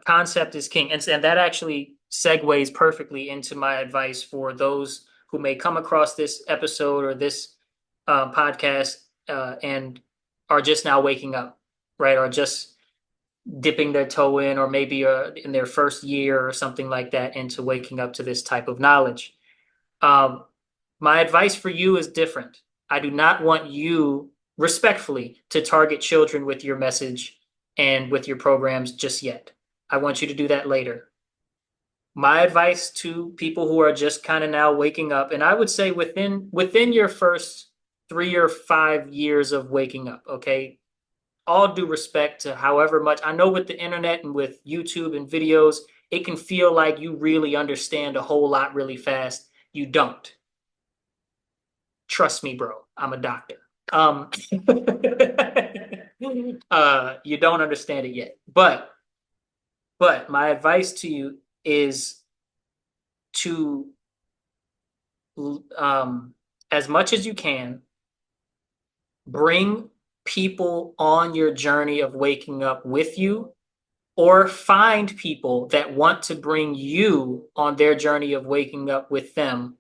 Concept is king. And that actually segues perfectly into my advice for those who may come across this episode or this podcast and are just now waking up, right? Or just dipping their toe in, or maybe in their first year or something like that into waking up to this type of knowledge. Um, my advice for you is different. I do not want you, respectfully, to target children with your message and with your programs just yet. I want you to do that later. My advice to people who are just kind of now waking up, and I would say within your first 3 or 5 years of waking up, okay? All due respect to however much I know with the internet and with YouTube and videos, it can feel like you really understand a whole lot really fast. You don't. Trust me, bro. I'm a doctor. Um, you don't understand it yet. But my advice to you is to as much as you can, bring people on your journey of waking up with you, or find people that want to bring you on their journey of waking up with them,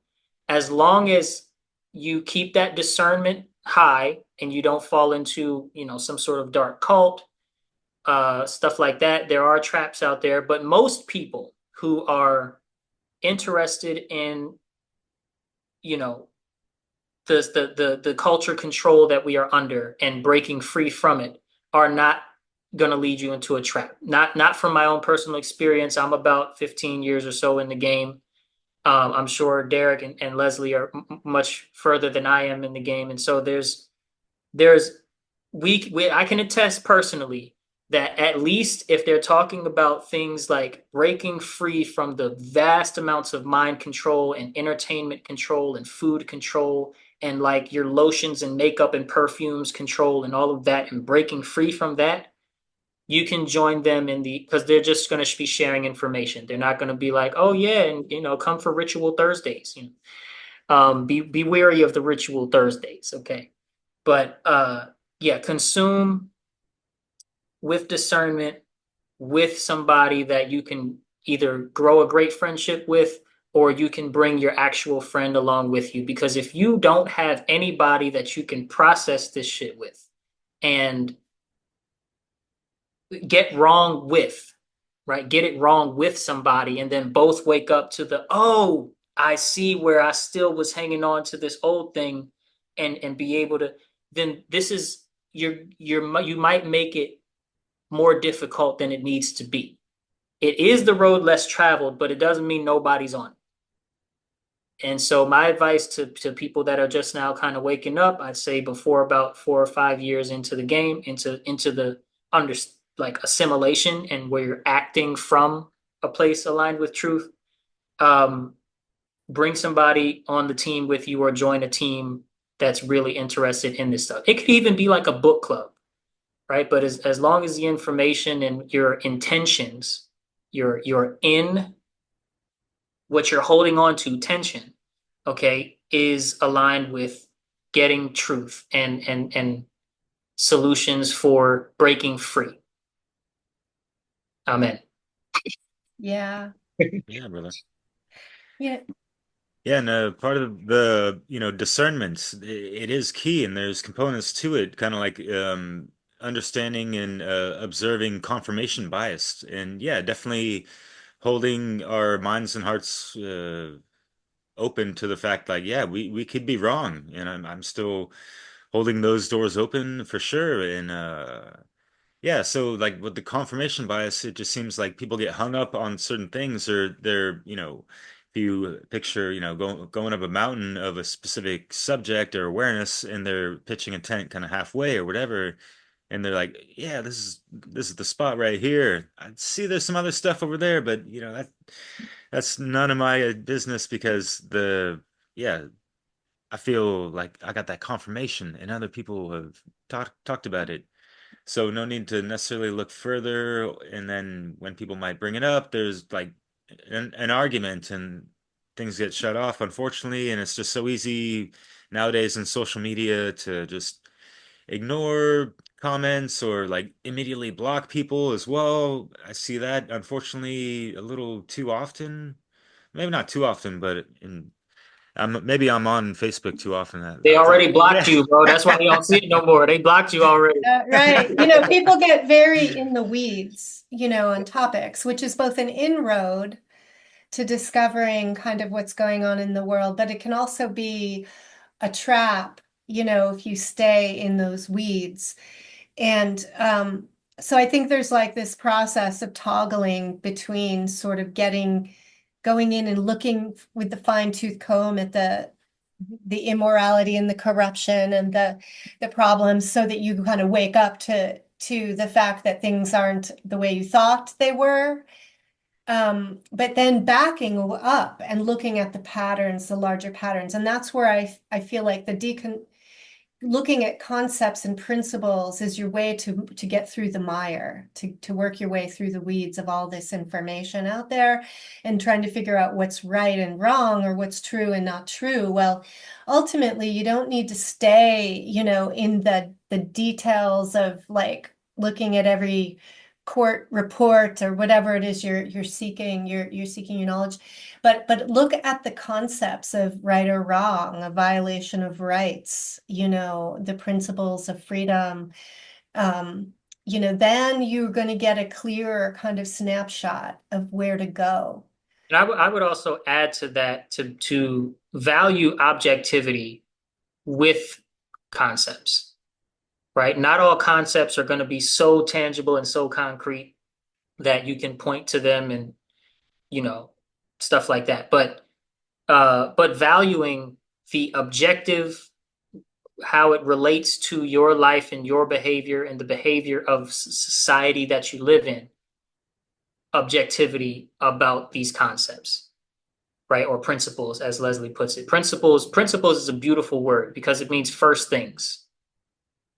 as long as you keep that discernment high and you don't fall into, some sort of dark cult, stuff like that. There are traps out there, but most people who are interested in, you know, the culture control that we are under and breaking free from it are not going to lead you into a trap. Not from my own personal experience. I'm about 15 years or so in the game. I'm sure Derek and Leslie are much further than I am in the game, and so there's we I can attest personally that at least if they're talking about things like breaking free from the vast amounts of mind control and entertainment control and food control and like your lotions and makeup and perfumes control and all of that and breaking free from that, you can join them in the because they're just going to be sharing information. They're not going to be like, oh yeah, and come for Ritual Thursdays. Be wary of the Ritual Thursdays, okay? But yeah, consume with discernment with somebody that you can either grow a great friendship with or you can bring your actual friend along with you. Because if you don't have anybody that you can process this shit with and get wrong with, right? Get it wrong with somebody and then both wake up to the, oh, I see where I still was hanging on to this old thing and be able to, then this is you might make it more difficult than it needs to be. It is the road less traveled, but it doesn't mean nobody's on it. And so my advice to people that are just now kind of waking up, I'd say before about 4 or 5 years into the game, into the under like assimilation and where you're acting from a place aligned with truth, um, bring somebody on the team with you or join a team that's really interested in this stuff. It could even be like a book club, right? But as long as the information and your intentions, your in what you're holding on to, tension, okay, is aligned with getting truth and solutions for breaking free. Amen. Yeah. Yeah, brother. Yeah. Yeah, and part of the, discernment, it is key, and there's components to it, kind of like understanding and observing confirmation bias. And yeah, definitely holding our minds and hearts open to the fact like, yeah, we could be wrong, and I'm still holding those doors open for sure. And yeah, so like with the confirmation bias, it just seems like people get hung up on certain things, or they're, if you picture, going up a mountain of a specific subject or awareness, and they're pitching a tent kind of halfway or whatever, and they're like, yeah, this is the spot right here. I see there's some other stuff over there, but that's none of my business because yeah, I feel like I got that confirmation, and other people have talked about it. So no need to necessarily look further. And then when people might bring it up, there's like an argument and things get shut off, unfortunately. And it's just so easy nowadays in social media to just ignore comments or like immediately block people as well. I see that unfortunately a little too often. Maybe not too often, but maybe I'm on Facebook too often. They That's already blocked yeah. you, bro. That's why you don't see it no more. They blocked you already. Right. People get very in the weeds, on topics, which is both an inroad to discovering kind of what's going on in the world, but it can also be a trap, if you stay in those weeds. And so I think there's like this process of toggling between sort of going in and looking with the fine-tooth comb at the immorality and the corruption and the problems so that you kind of wake up to the fact that things aren't the way you thought they were. But then backing up and looking at the patterns, the larger patterns. And that's where I feel like looking at concepts and principles is your way to get through the mire, to work your way through the weeds of all this information out there and trying to figure out what's right and wrong or what's true and not true. Well, ultimately, you don't need to stay, in the details of like looking at every court report or whatever it is you're seeking, you're seeking your knowledge. But look at the concepts of right or wrong, a violation of rights, the principles of freedom. Um, then you're going to get a clearer kind of snapshot of where to go. And I would also add to that to value objectivity with concepts, right? Not all concepts are going to be so tangible and so concrete that you can point to them and, you know, stuff like that. But valuing the objective, how it relates to your life and your behavior and the behavior of society that you live in, objectivity about these concepts, right? Or principles, as Leslie puts it. Principles is a beautiful word because it means first things.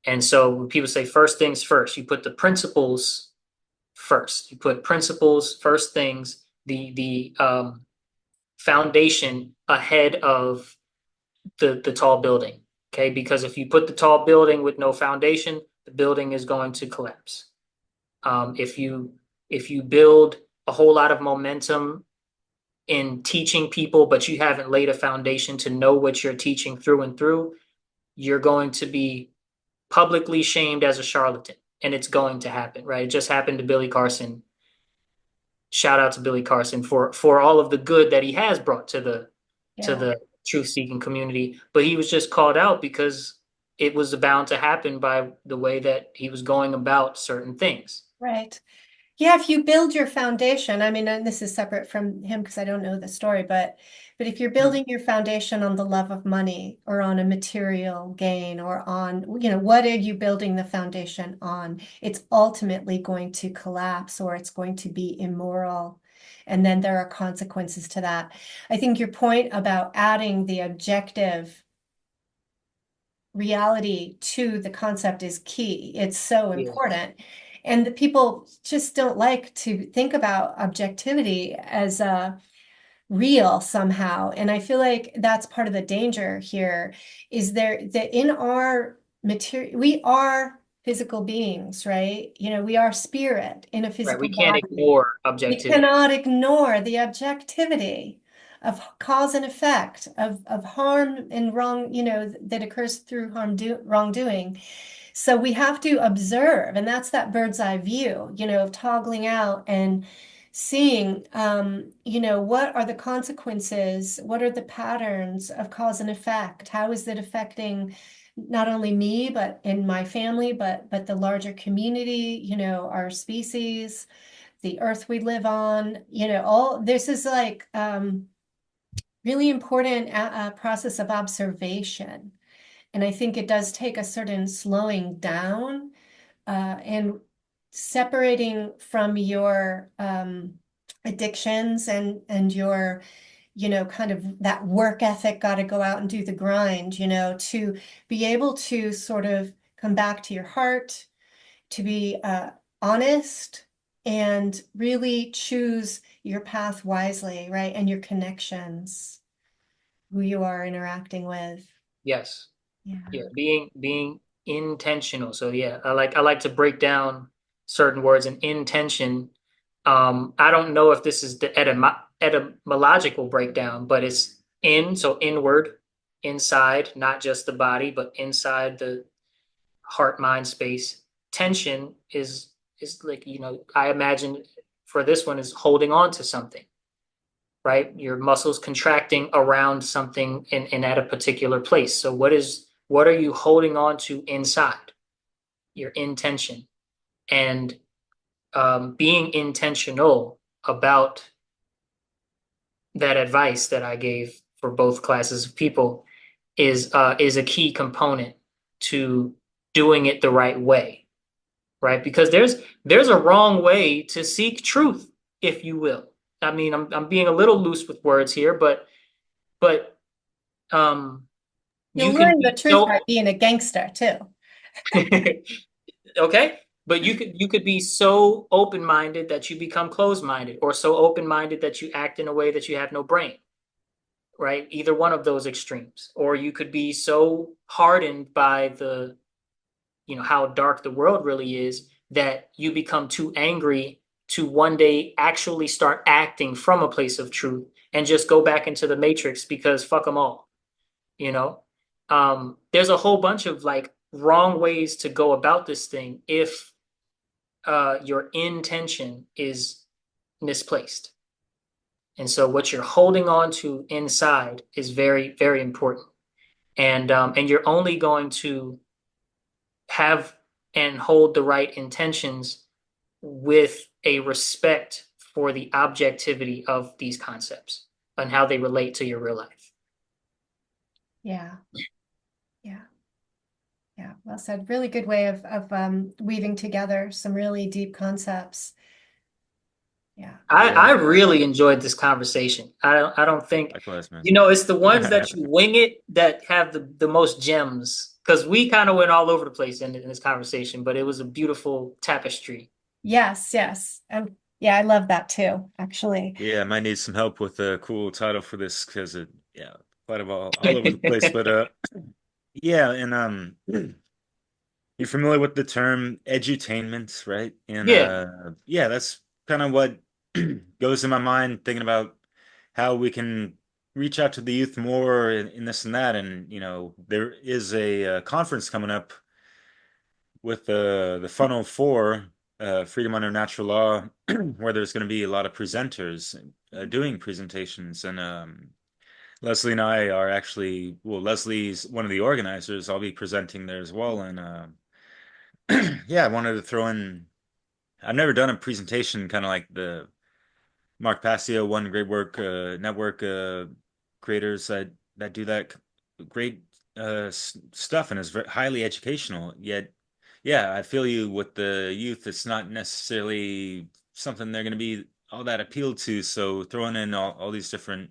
And so when people say first things first, you put the principles first. You put principles first things, the foundation ahead of the tall building. Okay, because if you put the tall building with no foundation, the building is going to collapse. If you build a whole lot of momentum in teaching people, but you haven't laid a foundation to know what you're teaching through and through, you're going to be publicly shamed as a charlatan, and it's going to happen, right? It just happened to Billy Carson. Shout out to Billy Carson for all of the good that he has brought to Yeah, the truth seeking community, but he was just called out because it was bound to happen by the way that he was going about certain things. right. Yeah, if you build your foundation, I mean, and this is separate from him because I don't know the story, but if you're Mm. building your foundation on the love of money or on a material gain or on, what are you building the foundation on? It's ultimately going to collapse or it's going to be immoral. And then there are consequences to that. I think your point about adding the objective reality to the concept is key. It's so Yeah, important. And the people just don't like to think about objectivity as a real somehow. And I feel like that's part of the danger here is there that in our material, we are physical beings, right? We are spirit in a right. We physical can't body. ignore We objectivity. cannot ignore the objectivity of cause and effect of harm and wrong, that occurs through wrongdoing. So we have to observe, and that's that bird's eye view, of toggling out and seeing, what are the consequences? What are the patterns of cause and effect? How is it affecting not only me, but in my family, but the larger community, our species, the earth we live on, all this is like really important process of observation. And I think it does take a certain slowing down and separating from your addictions and your, kind of that work ethic, got to go out and do the grind, to be able to sort of come back to your heart, to be honest and really choose your path wisely, right? And your connections, who you are interacting with. Yes. Yeah. Yeah. Being intentional. So yeah, I like to break down certain words and intention. I don't know if this is the etymological breakdown, but it's so inward, inside, not just the body, but inside the heart mind space. Tension is like, I imagine for this one is holding on to something, right? Your muscles contracting around something in at a particular place. So what are you holding on to inside? Your intention. And being intentional about that advice that I gave for both classes of people is a key component to doing it the right way, right? Because there's a wrong way to seek truth, if you will. I mean, I'm being a little loose with words here, but um, you You'll can learn the be truth by so being a gangster too. okay, but you could be so open-minded that you become closed-minded, or so open-minded that you act in a way that you have no brain, right? Either one of those extremes. Or you could be so hardened by how dark the world really is that you become too angry to one day actually start acting from a place of truth and just go back into the matrix because fuck them all, you know? There's a whole bunch of like wrong ways to go about this thing if your intention is misplaced. And so what you're holding on to inside is very, very important. And you're only going to have and hold the right intentions with a respect for the objectivity of these concepts and how they relate to your real life. Yeah. Yeah. Yeah. Well said. Really good way of weaving together some really deep concepts. Yeah. I Yeah, really enjoyed this conversation. I don't think, likewise, man. you know, it's the ones that you wing it that have the most gems. Because we kind of went all over the place in this conversation, but it was a beautiful tapestry. Yes, yes. Yeah, I love that too, actually. Yeah, I might need some help with a cool title for this because it, yeah, quite of all over the place. But yeah, and you're familiar with the term edutainment, right? And Yeah, yeah, that's kind of what goes in my mind thinking about how we can reach out to the youth more in this and that. And you know, there is a conference coming up with the Funnel 4, Freedom Under Natural Law, where there's going to be a lot of presenters doing presentations. And Leslie and I are actually, well, Leslie's one of the organizers. I'll be presenting there as well. And yeah, I wanted to throw in, I've never done a presentation kind of like the Mark Passio, One Great Work Network creators that do that great stuff and is very highly educational. Yet, yeah, I feel you with the youth. It's not necessarily something they're going to be all that appealed to. So throwing in all these different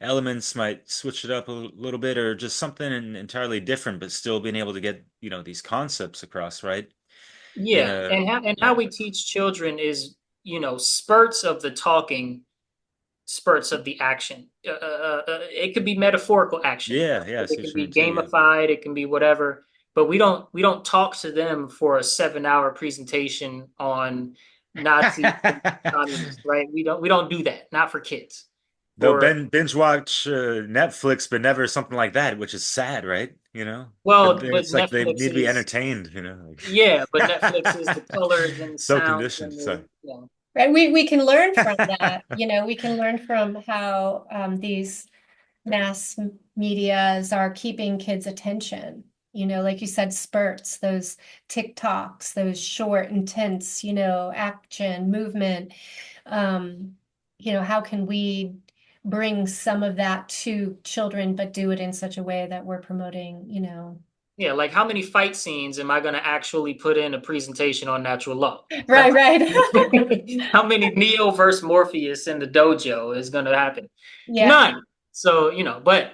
elements might switch it up a little bit, or just something entirely different, but still being able to get, you know, these concepts across, right? In yeah. a And how yeah. we teach children is, you know, spurts of the talking, spurts of the action. It could be metaphorical action. Yeah, yeah, I see It what can you be mean too, yeah. gamified. It can be whatever. But we don't talk to them for a 7 hour presentation on Nazis and communists, right? We don't do that. Not for kids. They'll For binge watch Netflix, but never something like that, which is sad, right? You know, but but it's like they Netflix need to be is entertained, you know. yeah, but Netflix is the colors and the So sounds conditioned. and Sorry. the you know. Right. We can learn from that. We can learn from how these mass medias are keeping kids' attention. Like you said, spurts, those TikToks, those short, intense, action, movement. Um, how can we bring some of that to children, but do it in such a way that we're promoting, Yeah, like how many fight scenes am I going to actually put in a presentation on natural law? Right, right. How many Neo versus Morpheus in the dojo is going to happen? Yeah. None. So, you know, but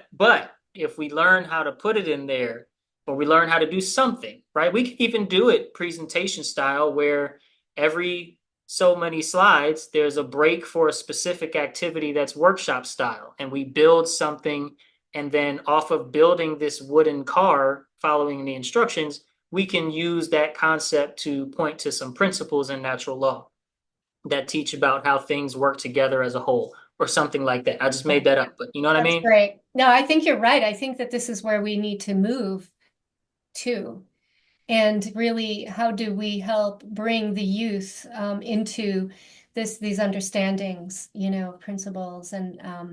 if we learn how to put it in there, or we learn how to do something, right? We can even do it presentation style where every so many slides, there's a break for a specific activity that's workshop style, and we build something, and then off of building this wooden car, following the instructions, we can use that concept to point to some principles in natural law that teach about how things work together as a whole or something like that. I just Yeah. made that up, but you know what I That's mean? great. No, I think you're right. I think that this is where we need to move to. And really, how do we help bring the youth into these understandings, principles and how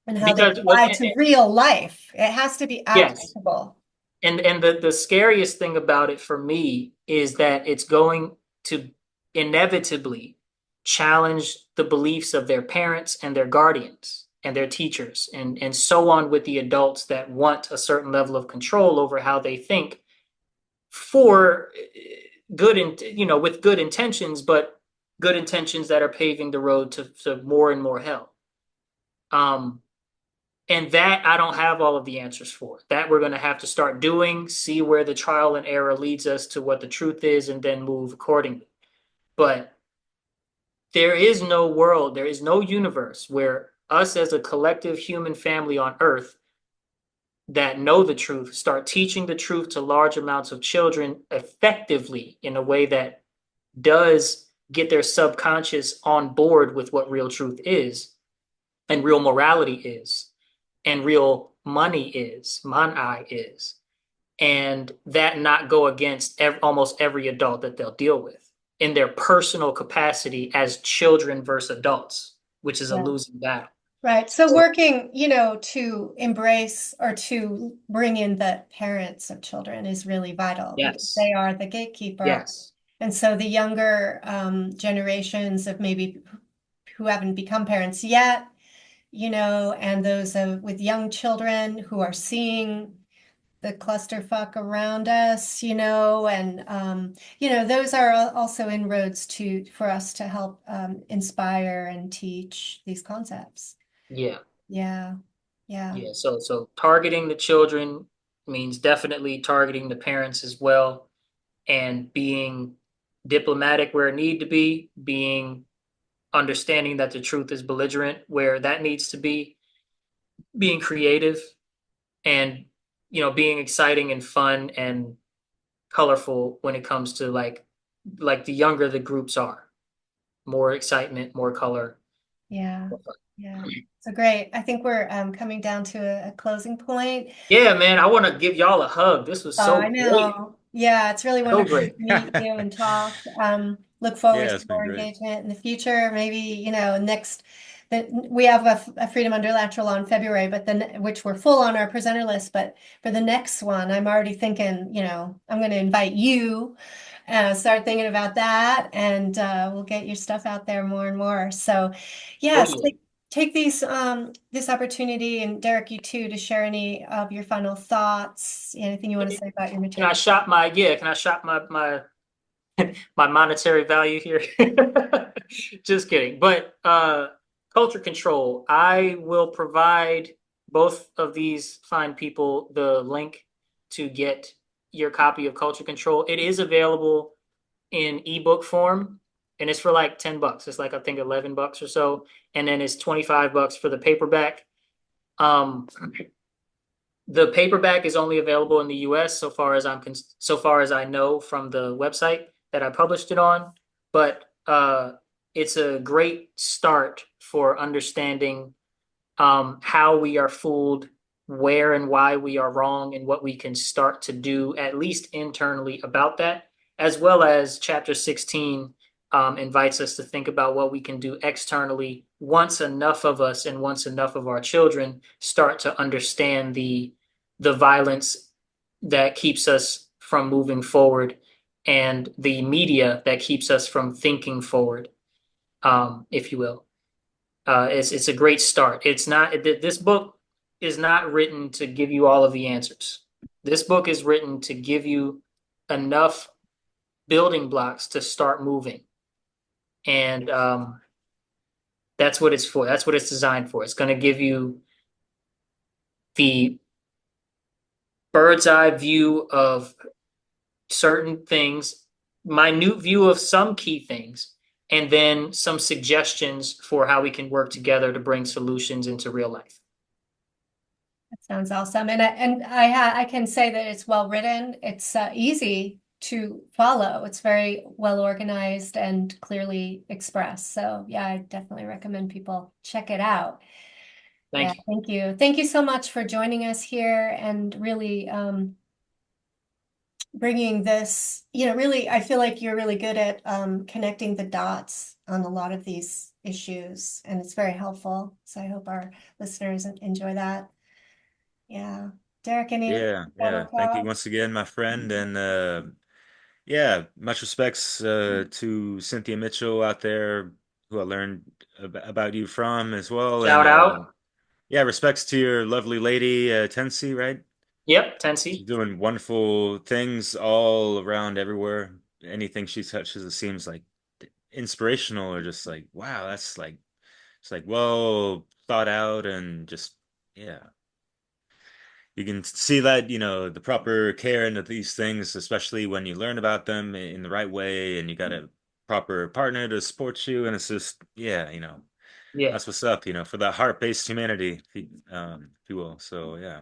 they Because apply to real life? It has to be yes, applicable. and the scariest thing about it for me is that it's going to inevitably challenge the beliefs of their parents and their guardians and their teachers and so on with the adults that want a certain level of control over how they think for good and with good intentions, but good intentions that are paving the road to more and more hell. Um, and that I don't have all of the answers for. That we're going to have to start doing, see where the trial and error leads us to what the truth is, and then move accordingly. But there is no world, there is no universe where us as a collective human family on Earth that know the truth start teaching the truth to large amounts of children effectively in a way that does get their subconscious on board with what real truth is and real morality is and real money is, manai is, and that not go against almost every adult that they'll deal with in their personal capacity as children versus adults, which is a Yeah. losing battle. Right. So working, to embrace or to bring in the parents of children is really vital because Yes. they are the gatekeeper. Yes. And so the younger generations of maybe who haven't become parents yet, and those with young children who are seeing the clusterfuck around us, and those are also inroads for us to help inspire and teach these concepts. Yeah. Yeah, yeah, Yeah. So targeting the children means definitely targeting the parents as well, and being diplomatic where it need to be, being understanding that the truth is belligerent where that needs to be, being creative, and being exciting and fun and colorful when it comes to like the younger the groups are, more excitement, more color, yeah, more fun. yeah. So great. I think we're coming down to a closing point. Yeah, man, I want to give y'all a hug. This was Oh, so I great. know. Yeah, it's really So wonderful to great. meet you and talk. Look forward Yeah, to it's been more great. engagement in the future. Maybe, next that we have a Freedom Under Lateral on February, but then which we're full on our presenter list. But for the next one, I'm already thinking, I'm going to invite you. Start thinking about that, and we'll get your stuff out there more and more. So, Oh yes, yeah. take this opportunity, and Derek, you too, to share any of your final thoughts, anything you want to say about your Can I material. shop my yeah? Can I shop my my monetary value here? Just kidding. But culture control. I will provide both of these fine people the link to get your copy of Culture Control. It is available in ebook form, and it's for like $10. It's like I think $11 or so, and then it's $25 for the paperback. Um, the paperback is only available in the US so far as I know from the website that I published it on, but it's a great start for understanding how we are fooled, where and why we are wrong, and what we can start to do, at least internally, about that, as well as chapter 16 invites us to think about what we can do externally once enough of us and once enough of our children start to understand the violence that keeps us from moving forward and the media that keeps us from thinking forward, if you will. It's a great start. It's not this book is not written to give you all of the answers. This book is written to give you enough building blocks to start moving, and that's what it's for. That's what it's designed for. It's going to give you the bird's eye view of certain things, minute view of some key things, and then some suggestions for how we can work together to bring solutions into real life. That sounds awesome. And I can say that it's well written. It's easy to follow. It's very well organized and clearly expressed. So yeah, I definitely recommend people check it out. Yeah, Thank you. thank you. Thank you so much for joining us here and really bringing this, really, I feel like you're really good at connecting the dots on a lot of these issues, and it's very helpful. So I hope our listeners enjoy that. Yeah. Derek, any Yeah, final yeah. Thank you thoughts? once again, my friend. And yeah, much respects to Cynthia Mitchell out there, who I learned about you from as well. And Shout out. yeah, respects to your lovely lady, Tensi, right? Yep, She's 10C. doing wonderful things all around everywhere. Anything she touches, it seems like inspirational, or just like, wow, that's like, it's like well thought out, and just, yeah. You can see that, the proper care into these things, especially when you learn about them in the right way, and you got a proper partner to support you. And it's just, yeah, Yeah. that's what's up, for the heart-based humanity, if you will. So, yeah.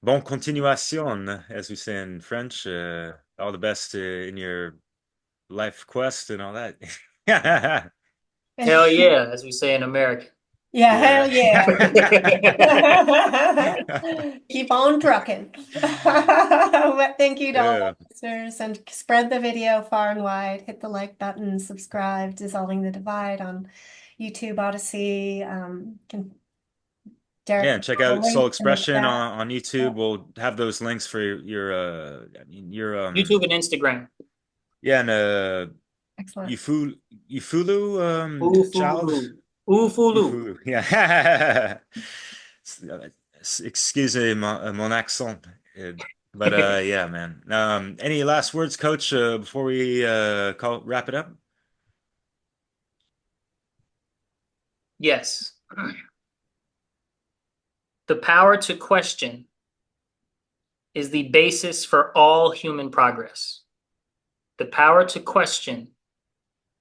Bon continuation, as we say in French. All the best in your life quest and all that. Yeah. Hell yeah, as we say in America. Yeah, Yeah. hell yeah. Keep on trucking. But thank you to all Yeah. the listeners, and spread the video far and wide. Hit the like button, subscribe, Dissolving the Divide on YouTube, Odyssey. Derek Yeah, will and check put a out Sol link in the Expression chat. on YouTube. We'll have those links for your YouTube and Instagram. yeah, and Excellent. Ufulu Child. Ufulu. Ufulu. Ufulu. Yeah. Excuse me, mon accent. But yeah, man. Any last words, Coach, before we wrap it up? Yes. The power to question is the basis for all human progress. The power to question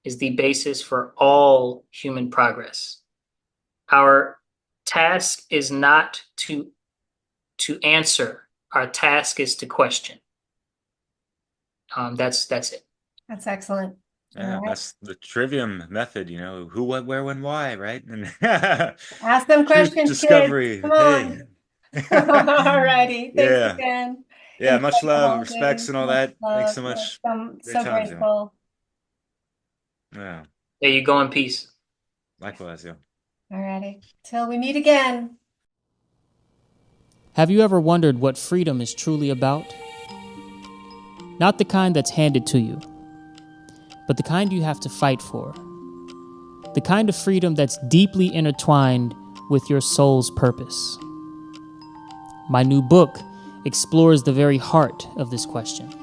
is the basis for all human progress. Our task is not to answer. Our task is to question. That's it. That's excellent. Yeah, All right. that's the trivium method, who, what, where, when, why, right? And Ask them truth questions, discovery. kids. Come Hey. on. All righty. Thanks Yeah. again. Yeah, Enjoy much the love, respects holidays. and all Much that. Thanks love. so Yes, much. I'm Great so times, yeah. grateful. Yeah. There you go in peace. Likewise, yeah. All righty. Till we meet again. Have you ever wondered what freedom is truly about? Not the kind that's handed to you, but the kind you have to fight for. The kind of freedom that's deeply intertwined with your soul's purpose. My new book explores the very heart of this question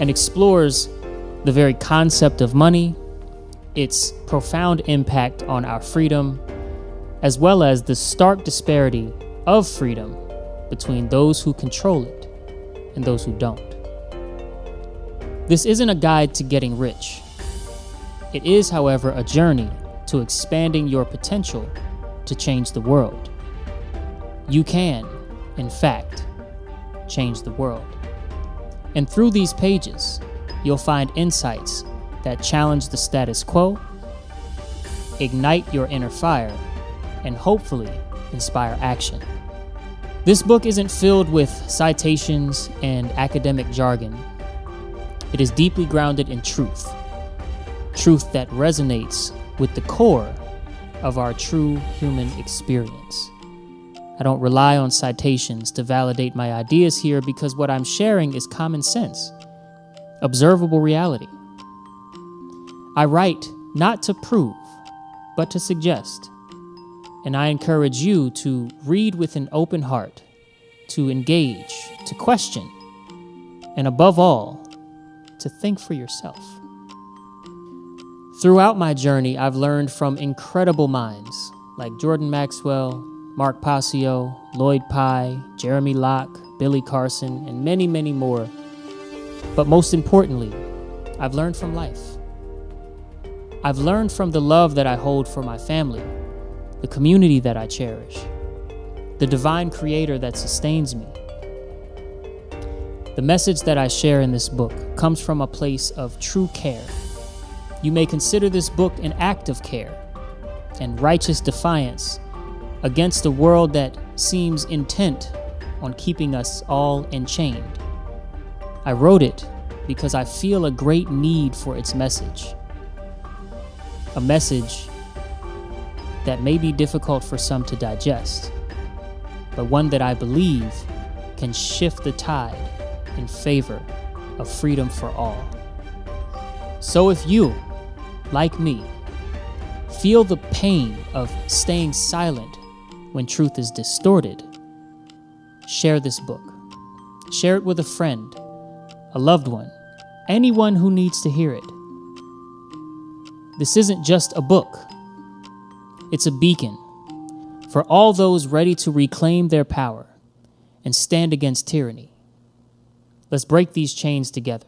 and explores the very concept of money, its profound impact on our freedom, as well as the stark disparity of freedom between those who control it and those who don't. This isn't a guide to getting rich. It is, however, a journey to expanding your potential to change the world. You can, in fact, change the world. And through these pages, you'll find insights that challenge the status quo, ignite your inner fire, and hopefully inspire action. This book isn't filled with citations and academic jargon. It is deeply grounded in truth that resonates with the core of our true human experience. I don't rely on citations to validate my ideas here because what I'm sharing is common sense, observable reality. I write not to prove, but to suggest. And I encourage you to read with an open heart, to engage, to question, and above all, to think for yourself. Throughout my journey, I've learned from incredible minds like Jordan Maxwell, Mark Passio, Lloyd Pye, Jeremy Locke, Billy Carson, and many, many more. But most importantly, I've learned from life. I've learned from the love that I hold for my family, the community that I cherish, the divine creator that sustains me. The message that I share in this book comes from a place of true care. You may consider this book an act of care and righteous defiance against a world that seems intent on keeping us all enchained. I wrote it because I feel a great need for its message. A message that may be difficult for some to digest, but one that I believe can shift the tide in favor of freedom for all. So if you, like me, feel the pain of staying silent when truth is distorted, share this book. Share it with a friend, a loved one, anyone who needs to hear it. This isn't just a book. It's a beacon for all those ready to reclaim their power and stand against tyranny. Let's break these chains together.